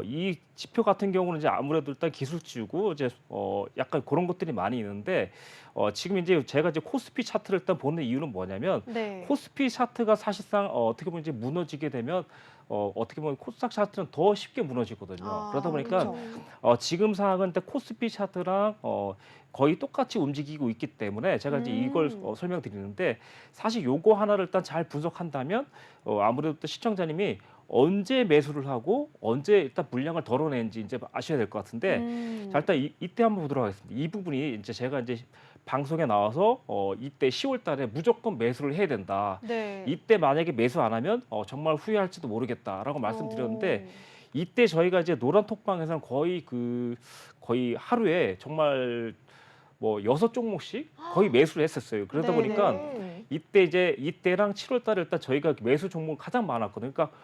이 지표 같은 경우는 이제 아무래도 일단 기술주고 이제 약간 그런 것들이 많이 있는데 지금 이제 제가 이제 코스피 차트를 일단 보는 이유는 뭐냐면 네. 코스피 차트가 사실상 어떻게 보면 이제 무너지게 되면 어떻게 보면 코스닥 차트는 더 쉽게 무너지거든요. 그러다 보니까 그렇죠. 지금 상황은 일단 코스피 차트랑 거의 똑같이 움직이고 있기 때문에 제가 이제 이걸 설명드리는데 사실 요거 하나를 일단 잘 분석한다면 아무래도 또 시청자님이 언제 매수를 하고 언제 일단 물량을 덜어내는지 이제 아셔야 될 것 같은데 자 일단 이때 한번 보도록 하겠습니다. 이 부분이 이제 제가 이제 방송에 나와서 이때 10월 달에 무조건 매수를 해야 된다. 네. 이때 만약에 매수 안 하면 정말 후회할지도 모르겠다라고 말씀드렸는데 이때 저희가 이제 노란 톡방에서는 거의 거의 하루에 정말 뭐 6종목씩 거의 매수를 했었어요. 그러다 네네. 보니까 이때랑 7월 달에 일단 저희가 매수 종목이 가장 많았거든요. 그러니까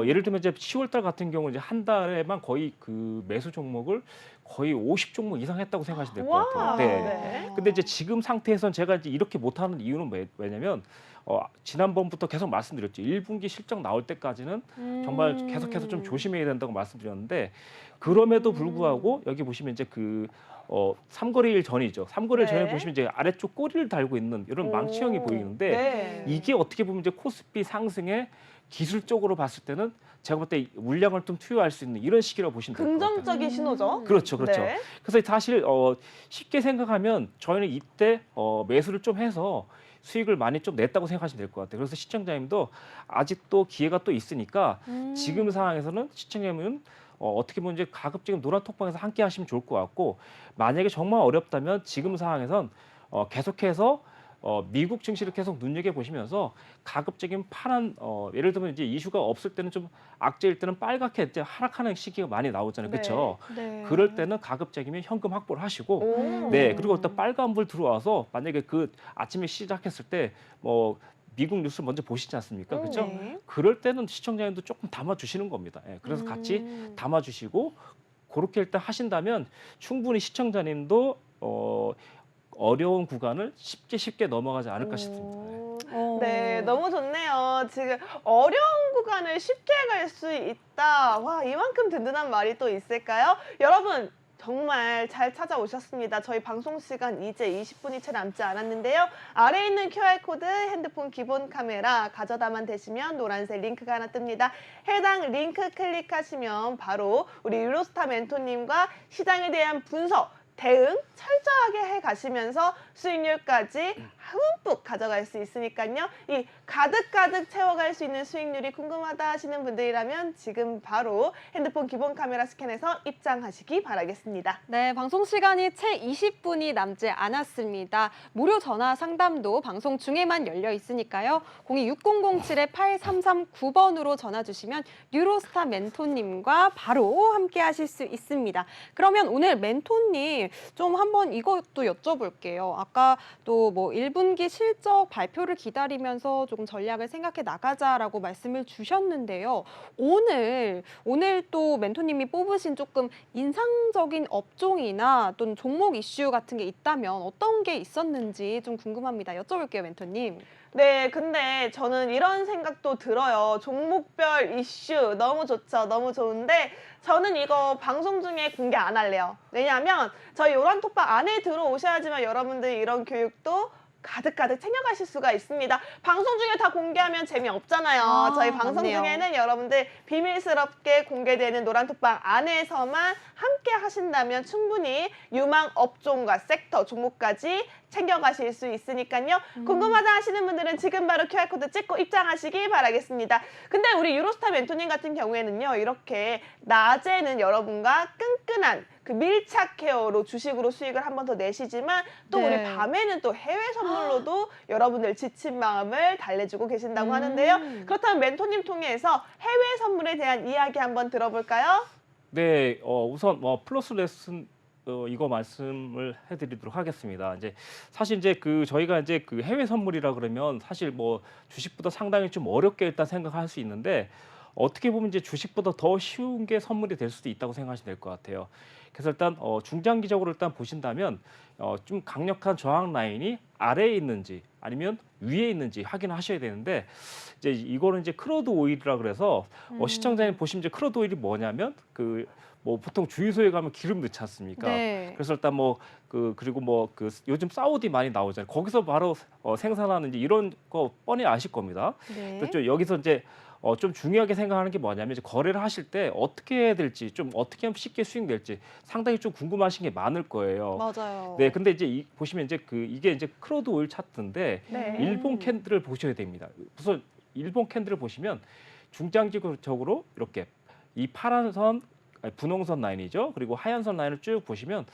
예를 들면 이제 10월 달 같은 경우는 이제 한 달에만 거의 그 매수 종목을 거의 50종목 이상 했다고 생각하시면 될 것 와, 같아요. 네. 네. 근데 이제 지금 상태에서는 제가 이제 이렇게 못하는 이유는 왜냐면 지난번부터 계속 말씀드렸죠. 1분기 실적 나올 때까지는 정말 계속해서 좀 조심해야 된다고 말씀드렸는데 그럼에도 불구하고 여기 보시면 이제 그 삼거리일 전이죠. 삼거리일 네. 전에 보시면 이제 아래쪽 꼬리를 달고 있는 이런 망치형이 오, 보이는데 네. 이게 어떻게 보면 이제 코스피 상승의 기술적으로 봤을 때는 제가 볼 때 물량을 좀 투여할 수 있는 이런 시기라고 보시면 될 것 같아요. 긍정적인 신호죠. 그렇죠, 그렇죠. 네. 그래서 사실 쉽게 생각하면 저희는 이때 매수를 좀 해서 수익을 많이 좀 냈다고 생각하시면 될 것 같아요. 그래서 시청자님도 아직도 기회가 또 있으니까 지금 상황에서는 시청자님은 어떻게 보면 이제 가급적이면 노란 톡방에서 함께 하시면 좋을 것 같고 만약에 정말 어렵다면 지금 상황에선 계속해서 미국 증시를 계속 눈여겨 보시면서 가급적이면 파란 예를 들면 이제 이슈가 없을 때는 좀 악재일 때는 빨갛게 이제 하락하는 시기가 많이 나오잖아요, 네. 그렇죠? 네. 그럴 때는 가급적이면 현금 확보를 하시고 오. 네 그리고 일단 빨간불 들어와서 만약에 그 아침에 시작했을 때 뭐 미국 뉴스 먼저 보시지 않습니까, 그렇죠? 네. 그럴 때는 시청자님도 조금 담아주시는 겁니다. 예, 그래서 같이 담아주시고 그렇게 일단 하신다면 충분히 시청자님도 어려운 구간을 쉽게 넘어가지 않을까 싶습니다. 예. 네, 너무 좋네요. 지금 어려운 구간을 쉽게 갈 수 있다. 와, 이만큼 든든한 말이 또 있을까요? 여러분, 정말 잘 찾아오셨습니다. 저희 방송 시간 이제 20분이 채 남지 않았는데요. 아래에 있는 QR코드 핸드폰 기본 카메라 가져다만 대시면 노란색 링크가 하나 뜹니다. 해당 링크 클릭하시면 바로 우리 유로스타 멘토님과 시장에 대한 분석, 대응 철저하게 해 가시면서 수익률까지 흠뿍 가져갈 수 있으니까요. 이 가득가득 채워갈 수 있는 수익률이 궁금하다 하시는 분들이라면 지금 바로 핸드폰 기본 카메라 스캔해서 입장하시기 바라겠습니다. 네, 방송 시간이 채 20분이 남지 않았습니다. 무료 전화 상담도 방송 중에만 열려 있으니까요. 02-6007-8339번으로 전화 주시면 뉴로스타 멘토님과 바로 함께 하실 수 있습니다. 그러면 오늘 멘토님 좀 한번 이것도 여쭤볼게요. 아까 또 뭐 1분기 실적 발표를 기다리면서 조금 전략을 생각해 나가자라고 말씀을 주셨는데요. 오늘 또 멘토님이 뽑으신 조금 인상적인 업종이나 또는 종목 이슈 같은 게 있다면 어떤 게 있었는지 좀 궁금합니다. 여쭤볼게요, 멘토님. 네, 근데 저는 이런 생각도 들어요. 종목별 이슈 너무 좋죠. 너무 좋은데 저는 이거 방송 중에 공개 안 할래요. 왜냐하면 저희 요란톡방 안에 들어오셔야지만 여러분들 이런 교육도 가득가득 챙겨가실 수가 있습니다. 방송 중에 다 공개하면 재미없잖아요. 저희 방송 맞네요. 중에는 여러분들 비밀스럽게 공개되는 노란톡방 안에서만 함께 하신다면 충분히 유망 업종과 섹터, 종목까지 챙겨가실 수 있으니까요. 궁금하다 하시는 분들은 지금 바로 QR코드 찍고 입장하시기 바라겠습니다. 근데 우리 유로스타 멘토님 같은 경우에는요. 이렇게 낮에는 여러분과 끈끈한 그 밀착 케어로 주식으로 수익을 한 번 더 내시지만 또 네. 우리 밤에는 또 해외 선물로도 여러분들 지친 마음을 달래주고 계신다고 하는데요. 그렇다면 멘토님 통해서 해외 선물에 대한 이야기 한번 들어볼까요? 네, 우선 플러스 레슨 이거 말씀을 해드리도록 하겠습니다. 이제 사실 이제 그 저희가 이제 그 해외 선물이라 그러면 사실 뭐 주식보다 상당히 좀 어렵게 일단 생각할 수 있는데 어떻게 보면 이제 주식보다 더 쉬운 게 선물이 될 수도 있다고 생각하시면 될 것 같아요. 그래서 일단 중장기적으로 일단 보신다면 좀 강력한 저항 라인이 아래에 있는지 아니면 위에 있는지 확인하셔야 되는데 이제 이거는 이제 크루드 오일이라 그래서 시청자님 보시면 이제 크루드 오일이 뭐냐면 그 뭐 보통 주유소에 가면 기름 넣지 않습니까? 네. 그래서 일단 그리고 요즘 사우디 많이 나오잖아요. 거기서 바로 생산하는 이제 이런 거 뻔히 아실 겁니다. 네. 그렇죠. 여기서 이제 좀 중요하게 생각하는 게 뭐냐면 이제 거래를 하실 때 어떻게 해야 될지 좀 어떻게 하면 쉽게 수익 낼지 상당히 좀 궁금하신 게 많을 거예요. 맞아요. 네, 근데 이제 보시면 이제 이게 이제 크루드 오일 차트인데 네. 일본 캔들을 보셔야 됩니다. 우선 일본 캔들을 보시면 중장기적으로 이렇게 이 분홍선 라인이죠. 그리고 하얀선 라인을 쭉 보시면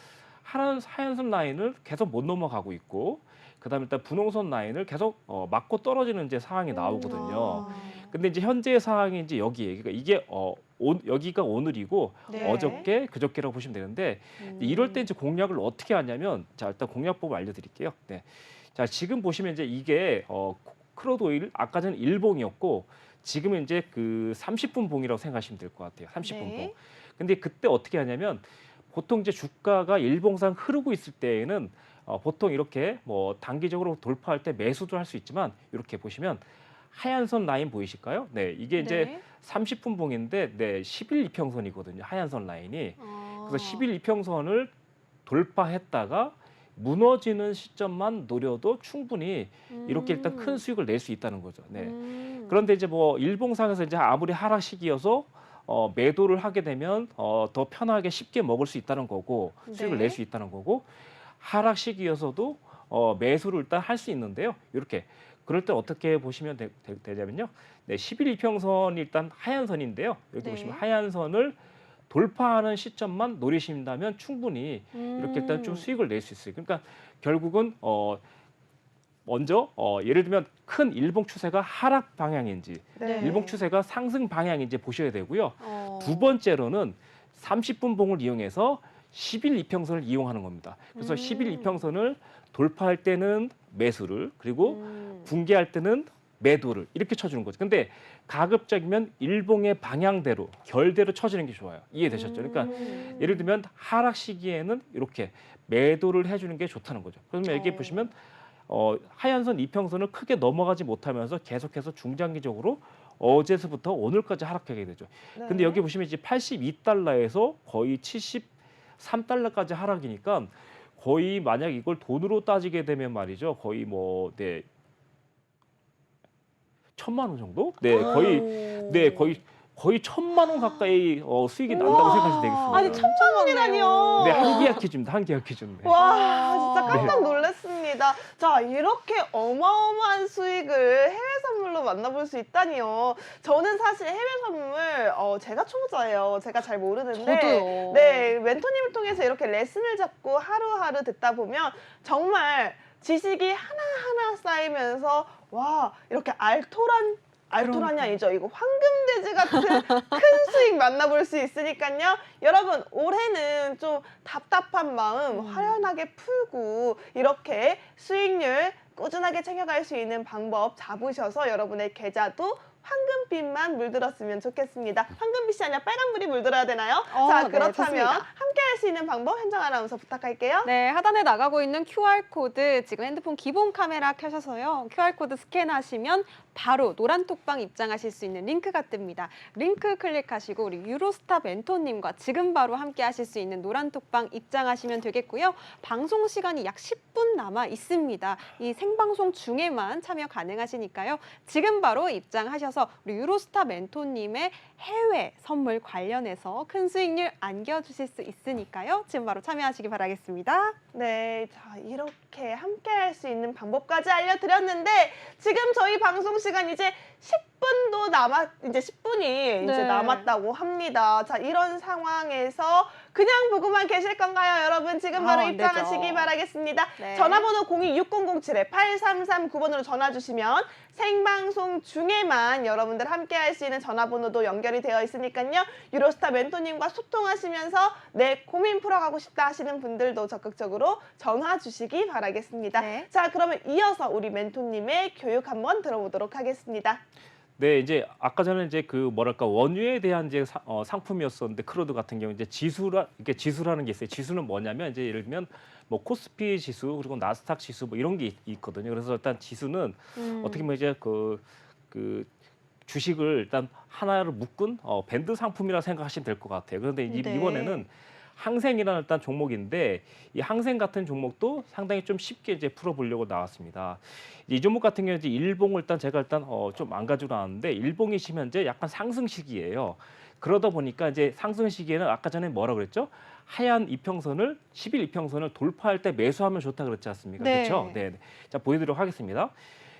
하얀선 라인을 계속 못 넘어가고 있고 그다음에 일단 분홍선 라인을 계속 맞고 떨어지는 이제 상황이 나오거든요. 근데 이제 현재 상황이 이제 여기에 그러니까 이게 여기가 오늘이고 네. 어저께 그저께라고 보시면 되는데 이럴 때 이제 공략을 어떻게 하냐면 자 일단 공략법을 알려드릴게요. 네. 자 지금 보시면 이제 이게 크루드 오일 아까 전에 1봉이었고 지금은 이제 그 30분 봉이라고 생각하시면 될 것 같아요. 30분 네. 봉. 근데 그때 어떻게 하냐면 보통 이제 주가가 일봉상 흐르고 있을 때에는 보통 이렇게 뭐 단기적으로 돌파할 때 매수도 할 수 있지만 이렇게 보시면 하얀 선 라인 보이실까요? 네, 이게 이제 네. 30분 봉인데 네, 10일 이평선이거든요. 하얀 선 라인이. 아. 그래서 10일 이평선을 돌파했다가 무너지는 시점만 노려도 충분히 이렇게 일단 큰 수익을 낼 수 있다는 거죠. 네. 그런데 이제 뭐 일봉상에서 이제 아무리 하락 시기여서 매도를 하게 되면 더 편하게 쉽게 먹을 수 있다는 거고 수익을 네. 낼 수 있다는 거고 하락 시기여서도 매수를 일단 할 수 있는데요. 이렇게 그럴 때 어떻게 보시면 되냐면요. 네, 11 이평선이 일단 하얀 선인데요. 여기 네. 보시면 하얀 선을 돌파하는 시점만 노리신다면 충분히 이렇게 일단 좀 수익을 낼 수 있어요. 그러니까 결국은 먼저 예를 들면 큰 일봉 추세가 하락 방향인지 네. 일봉 추세가 상승 방향인지 보셔야 되고요. 어. 두 번째로는 30분 봉을 이용해서 10일 이평선을 이용하는 겁니다. 그래서 10일 이평선을 돌파할 때는 매수를 그리고 붕괴할 때는 매도를 이렇게 쳐주는 거죠. 근데 가급적이면 일봉의 방향대로 결대로 쳐주는 게 좋아요. 이해되셨죠? 그러니까 예를 들면 하락 시기에는 이렇게 매도를 해주는 게 좋다는 거죠. 그러면 여기 보시면 하얀선 이평선을 크게 넘어가지 못하면서 계속해서 중장기적으로 어제서부터 오늘까지 하락하게 되죠. 근데 네. 여기 보시면 이제 82달러에서 거의 73달러까지 하락이니까 거의 만약 이걸 돈으로 따지게 되면 말이죠. 거의 뭐 네. 1,000만 원 정도? 네, 거의 네, 거의 1,000만 원 가까이 수익이 난다고 생각하시면 되겠습니다. 아니 1,000만 원이라니요. 네, 한 계약 기준입니다. 한 계약 기준. 네. 와 진짜 깜짝 네. 놀랐습니다. 자 이렇게 어마어마한 수익을 해외 선물로 만나볼 수 있다니요. 저는 사실 해외 선물 제가 초보자예요. 제가 잘 모르는데 저도요. 네 멘토님을 통해서 이렇게 레슨을 잡고 하루하루 듣다 보면 정말 지식이 하나하나 쌓이면서 와 이렇게 알토란이 아니죠. 이거 황금돼지 같은 큰 수익 만나볼 수 있으니까요. 여러분 올해는 좀 답답한 마음 화려하게 풀고 이렇게 수익률 꾸준하게 챙겨갈 수 있는 방법 잡으셔서 여러분의 계좌도 황금빛만 물들었으면 좋겠습니다. 황금빛이 아니라 빨간불이 물들어야 되나요? 자 네, 그렇다면 좋습니다. 함께 할 수 있는 방법 현정 아나운서 부탁할게요. 네, 하단에 나가고 있는 QR코드 지금 핸드폰 기본 카메라 켜셔서요. QR코드 스캔하시면 바로 노란 톡방 입장하실 수 있는 링크가 뜹니다. 링크 클릭하시고 우리 유로스타 멘토님과 지금 바로 함께 하실 수 있는 노란 톡방 입장하시면 되겠고요. 방송 시간이 약 10분 남아 있습니다. 이 생방송 중에만 참여 가능하시니까요. 지금 바로 입장하셔서 우리 유로스타 멘토님의 해외 선물 관련해서 큰 수익률 안겨주실 수 있으니까요. 지금 바로 참여하시기 바라겠습니다. 네, 자 이렇게 함께 할 수 있는 방법까지 알려드렸는데 지금 저희 방송 시간 이제 10분도 이제 10분이 이제 네. 남았다고 합니다. 자 이런 상황에서 그냥 보고만 계실 건가요, 여러분? 지금 바로 안 입장하시기 되죠. 바라겠습니다. 네. 전화번호 02-6007-8339번으로 전화 주시면 생방송 중에만 여러분들 함께 할 수 있는 전화번호도 연결이 되어 있으니까요. 유로스타 멘토님과 소통하시면서 내 고민 풀어가고 싶다 하시는 분들도 적극적으로 전화 주시기 바라겠습니다. 네. 자, 그러면 이어서 우리 멘토님의 교육 한번 들어보도록 하겠습니다. 네, 이제 아까 전에 이제 그 뭐랄까 원유에 대한 이제 상품이었었는데 크루드 같은 경우 이제 이게 지수라는 게 있어요. 지수는 뭐냐면 이제 예를 들면 뭐 코스피 지수 그리고 나스닥 지수 뭐 이런 게 있거든요. 그래서 일단 지수는 어떻게 보면 이제 그 주식을 일단 하나로 묶은 밴드 상품이라 생각하시면 될 것 같아요. 그런데 네. 이번에는 항생이라는 일단 종목인데 이 항생 같은 종목도 상당히 좀 쉽게 이제 풀어보려고 나왔습니다. 이 종목 같은 경우에 이제 일봉을 일단 제가 좀 안 가지고 나왔는데 일봉이 지금 현재 약간 상승 시기예요. 그러다 보니까 이제 상승 시기에는 아까 전에 뭐라 그랬죠? 하얀 이평선을 10일 이평선을 돌파할 때 매수하면 좋다 그랬지 않습니까? 네. 그렇죠? 네. 자 보여드리도록 하겠습니다.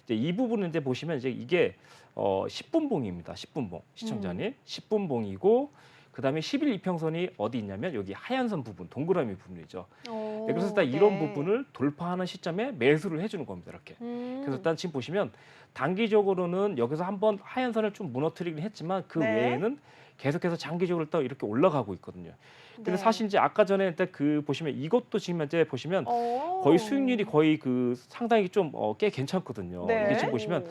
이제 이 부분은 이제 보시면 이제 이게 10분 봉입니다. 10분 봉 시청자님 10분 봉이고. 그다음에 11 이평선이 어디 있냐면 여기 하얀 선 부분, 동그라미 부분이죠. 오, 네, 그래서 일단 이런 네. 부분을 돌파하는 시점에 매수를 해주는 겁니다. 이렇게. 그래서 일단 지금 보시면 단기적으로는 여기서 한번 하얀 선을 좀 무너뜨리긴 했지만 그 네. 외에는 계속해서 장기적으로 또 이렇게 올라가고 있거든요. 근데 네. 사실 이제 아까 전에 일단 그 보시면 이것도 지금 현재 보시면 오. 거의 수익률이 거의 그 상당히 좀 꽤 괜찮거든요. 네. 이게 지금 보시면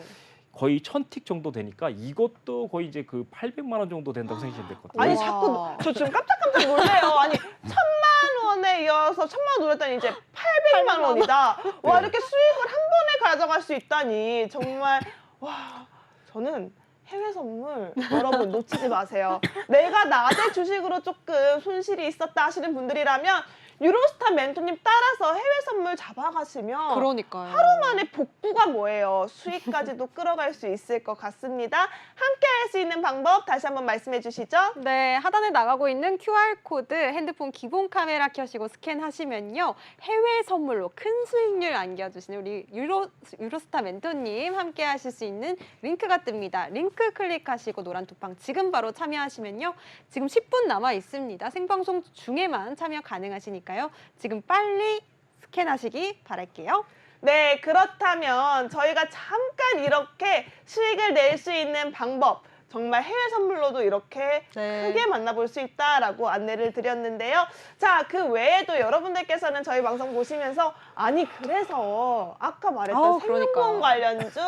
거의 1000틱 정도 되니까 이것도 거의 이제 그 800만 원 정도 된다고 생각하시면 되거든요. 아니 와. 자꾸 저 지금 깜짝깜짝 놀래요. 아니 1000만 원에 이어서 1000만 원 노렸더니 이제 800만 원이다. 와 네. 이렇게 수익을 한 번에 가져갈 수 있다니 정말 와 저는 해외 선물 여러분 놓치지 마세요. 내가 낮에 주식으로 조금 손실이 있었다 하시는 분들이라면 유로스타 멘토님 따라서 해외 선물 잡아가시면 그러니까요. 하루 만에 복구가 뭐예요? 수익까지도 끌어갈 수 있을 것 같습니다. 함께 할 수 있는 방법 다시 한번 말씀해 주시죠. 네, 하단에 나가고 있는 QR코드 핸드폰 기본 카메라 켜시고 스캔하시면요. 해외 선물로 큰 수익률 안겨주시는 우리 유로스타 멘토님 함께 하실 수 있는 링크가 뜹니다. 링크 클릭하시고 노란 톡방 지금 바로 참여하시면요. 지금 10분 남아 있습니다. 생방송 중에만 참여 가능하시니까요. 지금 빨리 스캔하시기 바랄게요. 네, 그렇다면 저희가 잠깐 이렇게 수익을 낼 수 있는 방법 정말 해외 선물로도 이렇게 네. 크게 만나볼 수 있다라고 안내를 드렸는데요. 자, 그 외에도 여러분들께서는 저희 방송 보시면서 아니 그래서 아까 말했던 그러니까요. 생명보험 관련주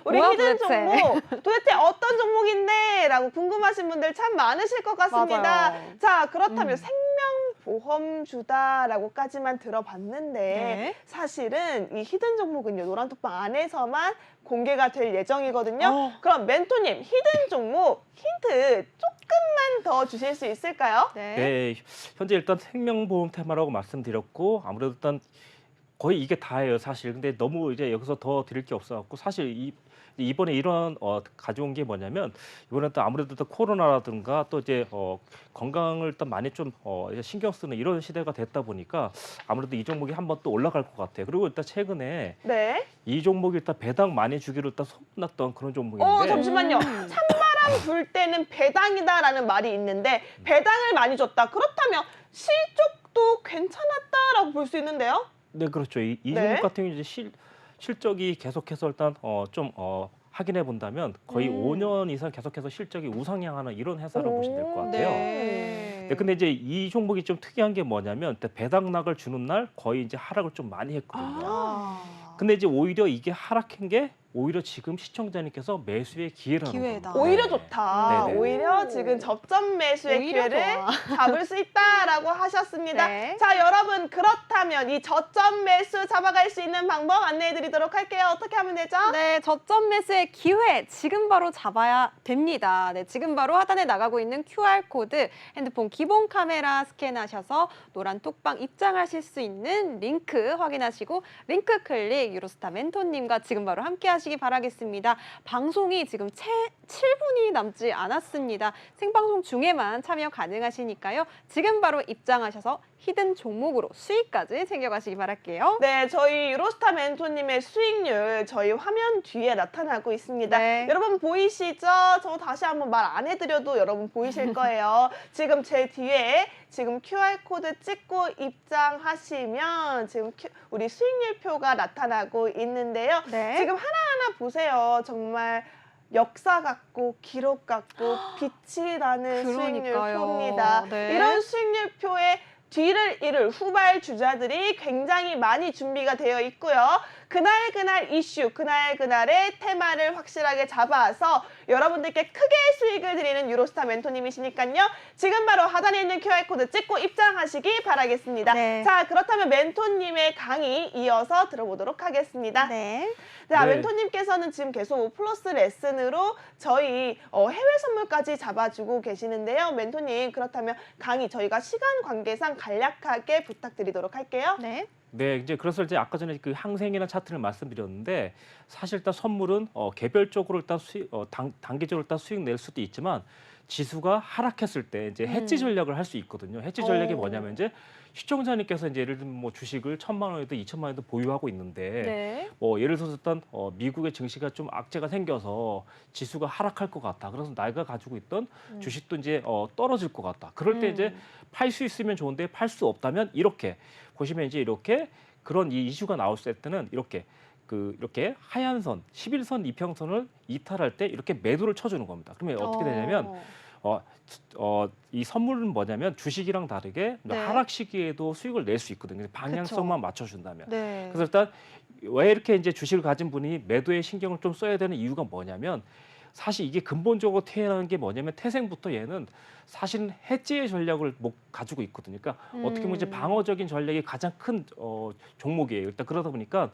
우리 뭐야, 히든 도대체? 종목 도대체 어떤 종목인데 라고 궁금하신 분들 참 많으실 것 같습니다. 맞아요. 자, 그렇다면 음. 생명보험주다라고까지만 들어봤는데 네. 사실은 이 히든 종목은요 노란톡방 안에서만 공개가 될 예정이거든요. 그럼 멘토님 히든 종목 힌트 조금만 더 주실 수 있을까요? 네. 네, 현재 일단 생명보험 테마라고 말씀드렸고 아무래도 일단 거의 이게 다예요, 사실. 근데 너무 이제 여기서 더 드릴 게 없어갖고 사실 이번에 이런 가져온 게 뭐냐면 이번에 또 아무래도 또 코로나라든가 또 이제 건강을 일단 많이 좀 이제 신경 쓰는 이런 시대가 됐다 보니까 아무래도 이 종목이 한번 또 올라갈 것 같아요. 그리고 일단 최근에 네. 이 종목이 일단 배당 많이 주기로 일단 소문났던 그런 종목인데. 잠시만요. 찬바람 불 때는 배당이다라는 말이 있는데 배당을 많이 줬다. 그렇다면 실적도 괜찮았다라고 볼 수 있는데요? 네, 그렇죠. 이 네. 종목 같은 경우 이제 실적이 계속해서 일단 좀 확인해 본다면 거의 5년 이상 계속해서 실적이 우상향하는 이런 회사로 보시면 될 것 같아요. 네. 네, 근데 이제 이 종목이 좀 특이한 게 뭐냐면 배당락을 주는 날 거의 이제 하락을 좀 많이 했거든요. 근데 이제 오히려 이게 하락한 게 오히려 지금 시청자님께서 매수의 기회라는 기회다. 겁니다. 오히려 네. 좋다. 네네. 오히려 지금 접점 매수의 오히려 기회를 좋아. 잡을 수 있다라고 하셨습니다. 네. 자, 여러분 그렇다면 이 저점 매수 잡아갈 수 있는 방법 안내해드리도록 할게요. 어떻게 하면 되죠? 네, 저점 매수의 기회 지금 바로 잡아야 됩니다. 네, 지금 바로 하단에 나가고 있는 QR코드 핸드폰 기본 카메라 스캔하셔서 노란 톡방 입장하실 수 있는 링크 확인하시고 링크 클릭 유로스타 멘토님과 지금 바로 함께 하시기 바라겠습니다. 방송이 지금 7분이 남지 않았습니다. 생방송 중에만 참여 가능하시니까요. 지금 바로 입장하셔서 히든 종목으로 수익까지 챙겨가시기 바랄게요. 네, 저희 유로스타 멘토님의 수익률 저희 화면 뒤에 나타나고 있습니다. 네. 여러분 보이시죠? 저 다시 한번 말 안 해드려도 여러분 보이실 거예요. 지금 제 뒤에 지금 QR코드 찍고 입장하시면 지금 우리 수익률표가 나타나고 있는데요. 네. 지금 하나하나 보세요. 정말 역사 같고 기록 같고 빛이 나는 그러니까요. 수익률표입니다. 네. 이런 수익률표에 뒤를 이을 후발 주자들이 굉장히 많이 준비가 되어 있고요. 그날 이슈, 그날의 테마를 확실하게 잡아서 여러분들께 크게 수익을 드리는 유로스타 멘토님이시니까요. 지금 바로 하단에 있는 QR코드 찍고 입장하시기 바라겠습니다. 네. 자, 그렇다면 멘토님의 강의 이어서 들어보도록 하겠습니다. 네. 자, 네. 멘토님께서는 지금 계속 플러스 레슨으로 저희 해외 선물까지 잡아주고 계시는데요. 멘토님, 그렇다면 강의 저희가 시간 관계상 간략하게 부탁드리도록 할게요. 네. 네, 이제 그래서 이제 아까 전에 그 항생이나 차트를 말씀드렸는데 사실 일단 선물은 개별적으로 일단 단기적으로 일단 수익 낼 수도 있지만 지수가 하락했을 때 이제 해지 전략을 할 수 있거든요. 해지 전략이 어. 뭐냐면 이제 시청자님께서 이제 예를 들면 뭐 주식을 1,000만 원이든 2,000만 원이든 보유하고 있는데 네. 예를 들어서 일단 미국의 증시가 좀 악재가 생겨서 지수가 하락할 것 같다. 그래서 내가 가지고 있던 주식도 이제 떨어질 것 같다. 그럴 때 이제 팔 수 있으면 좋은데 팔 수 없다면 이렇게 보시면 이제 이렇게 그런 이 이슈가 나올 때는 이렇게 이렇게 하얀 선, 11선 이평선을 이탈할 때 이렇게 매도를 쳐주는 겁니다. 그러면 어떻게 되냐면 이 선물은 뭐냐면 주식이랑 다르게 네. 하락 시기에도 수익을 낼 수 있거든요. 방향성만 맞춰준다면. 네. 그래서 일단 왜 이렇게 이제 주식을 가진 분이 매도에 신경을 좀 써야 되는 이유가 뭐냐면 사실 이게 근본적으로 태어나는 게 뭐냐면 태생부터 얘는 사실은 해지의 전략을 가지고 있거든요. 그러니까 어떻게 보면 이제 방어적인 전략이 가장 큰 종목이에요. 일단 그러다 보니까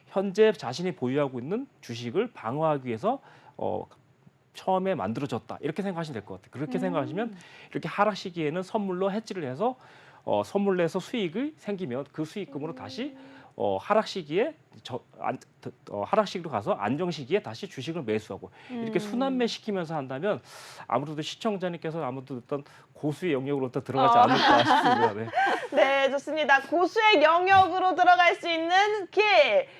현재 자신이 보유하고 있는 주식을 방어하기 위해서 처음에 만들어졌다 이렇게 생각하시면 될 것 같아요. 그렇게 생각하시면 이렇게 하락 시기에는 선물로 해지를 해서 선물 내서 수익이 생기면 그 수익금으로 다시 하락 시기에 하락 시기로 가서 안정 시기에 다시 주식을 매수하고 이렇게 순환매 시키면서 한다면 아무래도 시청자님께서 아무래도 어떤 고수의 영역으로 또 들어가지 않을까 싶습니다. 네. 네, 좋습니다. 고수의 영역으로 들어갈 수 있는 길.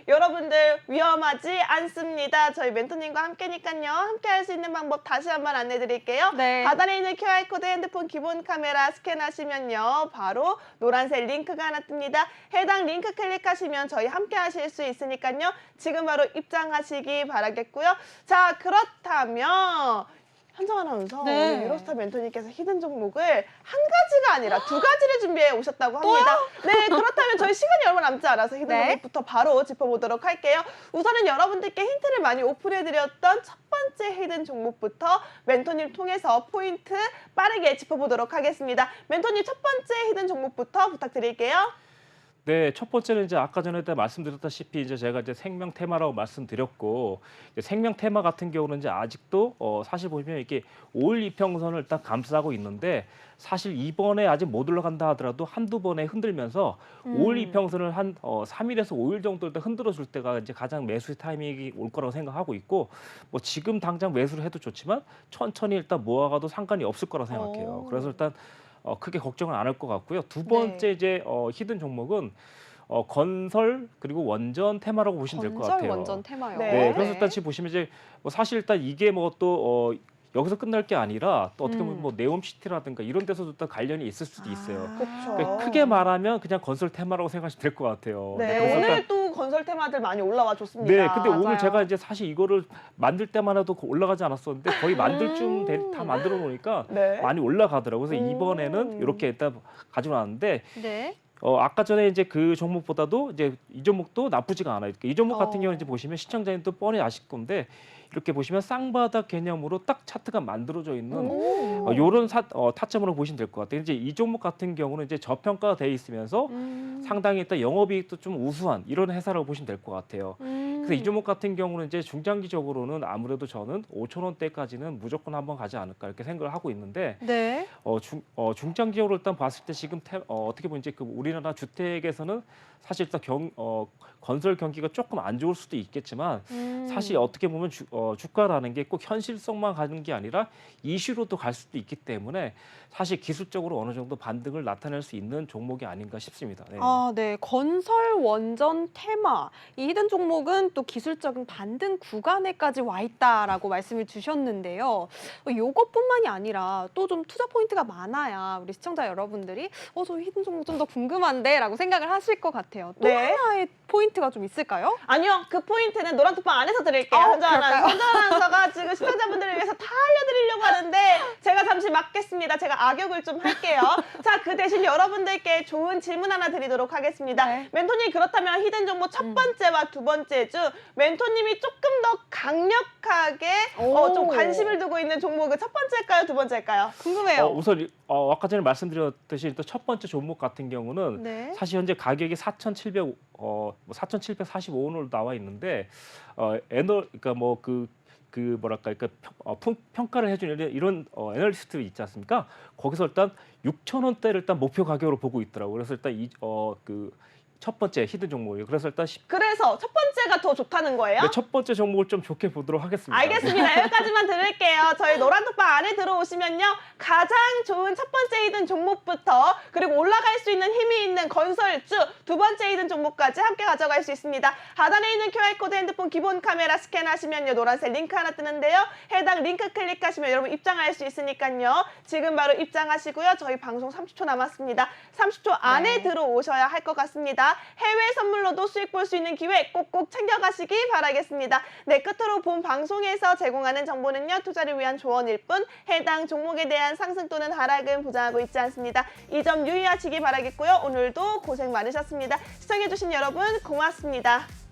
여러분들 위험하지 않습니다. 저희 멘토님과 함께니까요. 함께 할 수 있는 방법 다시 한번 안내 드릴게요. 네. 하단에 있는 QR코드 핸드폰 기본 카메라 스캔하시면요. 바로 노란색 링크가 하나 뜹니다. 해당 링크 클릭하시면 저희 함께 하실 수 있으니까요. 지금 바로 입장하시기 바라겠고요. 자, 그렇다면 현정 아나운서 네. 오늘 유로스타 멘토님께서 히든 종목을 한 가지가 아니라 두 가지를 준비해 오셨다고 합니다. 네, 그렇다면 저희 시간이 얼마 남지 않아서 히든 네. 종목부터 바로 짚어보도록 할게요. 우선은 여러분들께 힌트를 많이 오픈해드렸던 첫 번째 히든 종목부터 멘토님 통해서 포인트 빠르게 짚어보도록 하겠습니다. 멘토님 첫 번째 히든 종목부터 부탁드릴게요. 네, 첫 번째는 이제 아까 전에 말씀드렸다시피 이제 제가 이제 생명 테마라고 말씀드렸고 이제 생명 테마 같은 경우는 이제 아직도 사실 보시면 이렇게 5일 이평선을 일단 감싸고 있는데 사실 이번에 아직 못 올라간다 하더라도 한두 번에 흔들면서 5일 이평선을 한 3일에서 5일 정도 일단 흔들어 줄 때가 이제 가장 매수 타이밍이 올 거라고 생각하고 있고 뭐 지금 당장 매수를 해도 좋지만 천천히 일단 모아가도 상관이 없을 거라고 생각해요. 그래서 일단 크게 걱정은 안 할 것 같고요. 두 번째 네. 이제 히든 종목은 건설 그리고 원전 테마라고 보시면 될 것 건설 같아요. 원전 테마요. 네. 네, 그래서 일단 지금 보시면 이제 사실 일단 이게 뭐 또 여기서 끝날 게 아니라 또 어떻게 보면 뭐 네옴시티라든가 이런 데서도 또 관련이 있을 수도 있어요. 그렇죠. 그러니까 크게 말하면 그냥 건설 테마라고 생각하시면 될 것 같아요. 네, 그래서 일단 오늘 또 건설 테마들 많이 올라와 줬습니다. 네, 근데 오늘 맞아요. 제가 이제 사실 이거를 만들 때만 해도 올라가지 않았었는데 거의 만들 쯤 다 만들어 놓으니까 네. 많이 올라가더라고요. 그래서 이번에는 이렇게 일단 가지고 나왔는데 네. 아까 전에 이제 그 종목보다도 이제 이 종목도 나쁘지가 않아요. 이 종목 같은 경우는 이제 보시면 시청자님도 뻔히 아실 건데 이렇게 보시면 쌍바닥 개념으로 딱 차트가 만들어져 있는 요런 타점으로 보시면 될 것 같아요. 이제 이 종목 같은 경우는 이제 저평가가 돼 있으면서 상당히 일단 영업이익도 좀 우수한 이런 회사라고 보시면 될 것 같아요. 그래서 이 종목 같은 경우는 이제 중장기적으로는 아무래도 저는 5,000원대까지는 무조건 한번 가지 않을까 이렇게 생각을 하고 있는데 네. 중장기적으로 일단 봤을 때 지금 어떻게 보면 이제 그 우리나라 주택에서는 사실 일단 건설 경기가 조금 안 좋을 수도 있겠지만 사실 어떻게 보면 주가라는 게 꼭 현실성만 가는 게 아니라 이슈로도 갈 수도 있기 때문에 사실 기술적으로 어느 정도 반등을 나타낼 수 있는 종목이 아닌가 싶습니다. 네. 아, 네. 건설 원전 테마. 이 히든 종목은 또 기술적인 반등 구간에까지 와 있다라고 말씀을 주셨는데요. 요것뿐만이 아니라 또 좀 투자 포인트가 많아야 우리 시청자 여러분들이 저 히든 종목 좀 더 궁금한데라고 생각을 하실 것 같아요. 또 네. 하나의 포인트가 좀 있을까요? 아니요, 그 포인트는 노란톡방 안에서 드릴게요. 현정 그럴까요? 아나운서가 지금 시청자분들을 위해서 다 알려드리려고 하는데 제가 잠시 막겠습니다. 제가 악역을 좀 할게요. 자, 그 대신 여러분들께 좋은 질문 하나 드리도록 하겠습니다. 네. 멘토님, 그렇다면 히든 정보 첫 번째와 두 번째 중 멘토님이 조금 더 강력하게 오. 좀 관심을 두고 있는 종목은 첫 번째일까요, 두 번째일까요? 궁금해요. 우선 아까 전에 말씀드렸듯이 또 첫 번째 종목 같은 경우는 네. 사실 현재 가격이 4,745원으로 나와 있는데 그러니까 뭐 뭐랄까 그러니까 평가를 해주는 이런 애널리스트 있지 않습니까? 거기서 일단 6,000원대를 일단 목표 가격으로 보고 있더라고요. 그래서 일단 첫 번째 히든 종목이에요. 그래서 일단 그래서 첫 번째가 더 좋다는 거예요? 네, 첫 번째 종목을 좀 좋게 보도록 하겠습니다. 알겠습니다. 여기까지만 들을게요. 저희 노란톡방 안에 들어오시면요. 가장 좋은 첫 번째 히든 종목부터 그리고 올라갈 수 있는 힘이 있는 건설주 두 번째 히든 종목까지 함께 가져갈 수 있습니다. 하단에 있는 QR코드 핸드폰 기본 카메라 스캔하시면요. 노란색 링크 하나 뜨는데요. 해당 링크 클릭하시면 여러분 입장할 수 있으니까요. 지금 바로 입장하시고요. 저희 방송 30초 남았습니다. 30초 안에 네. 들어오셔야 할 것 같습니다. 해외 선물로도 수익 볼 수 있는 기회 꼭꼭 챙겨가시기 바라겠습니다. 네, 끝으로 본 방송에서 제공하는 정보는요. 투자를 위한 조언일 뿐 해당 종목에 대한 상승 또는 하락은 보장하고 있지 않습니다. 이 점 유의하시기 바라겠고요. 오늘도 고생 많으셨습니다. 시청해주신 여러분 고맙습니다.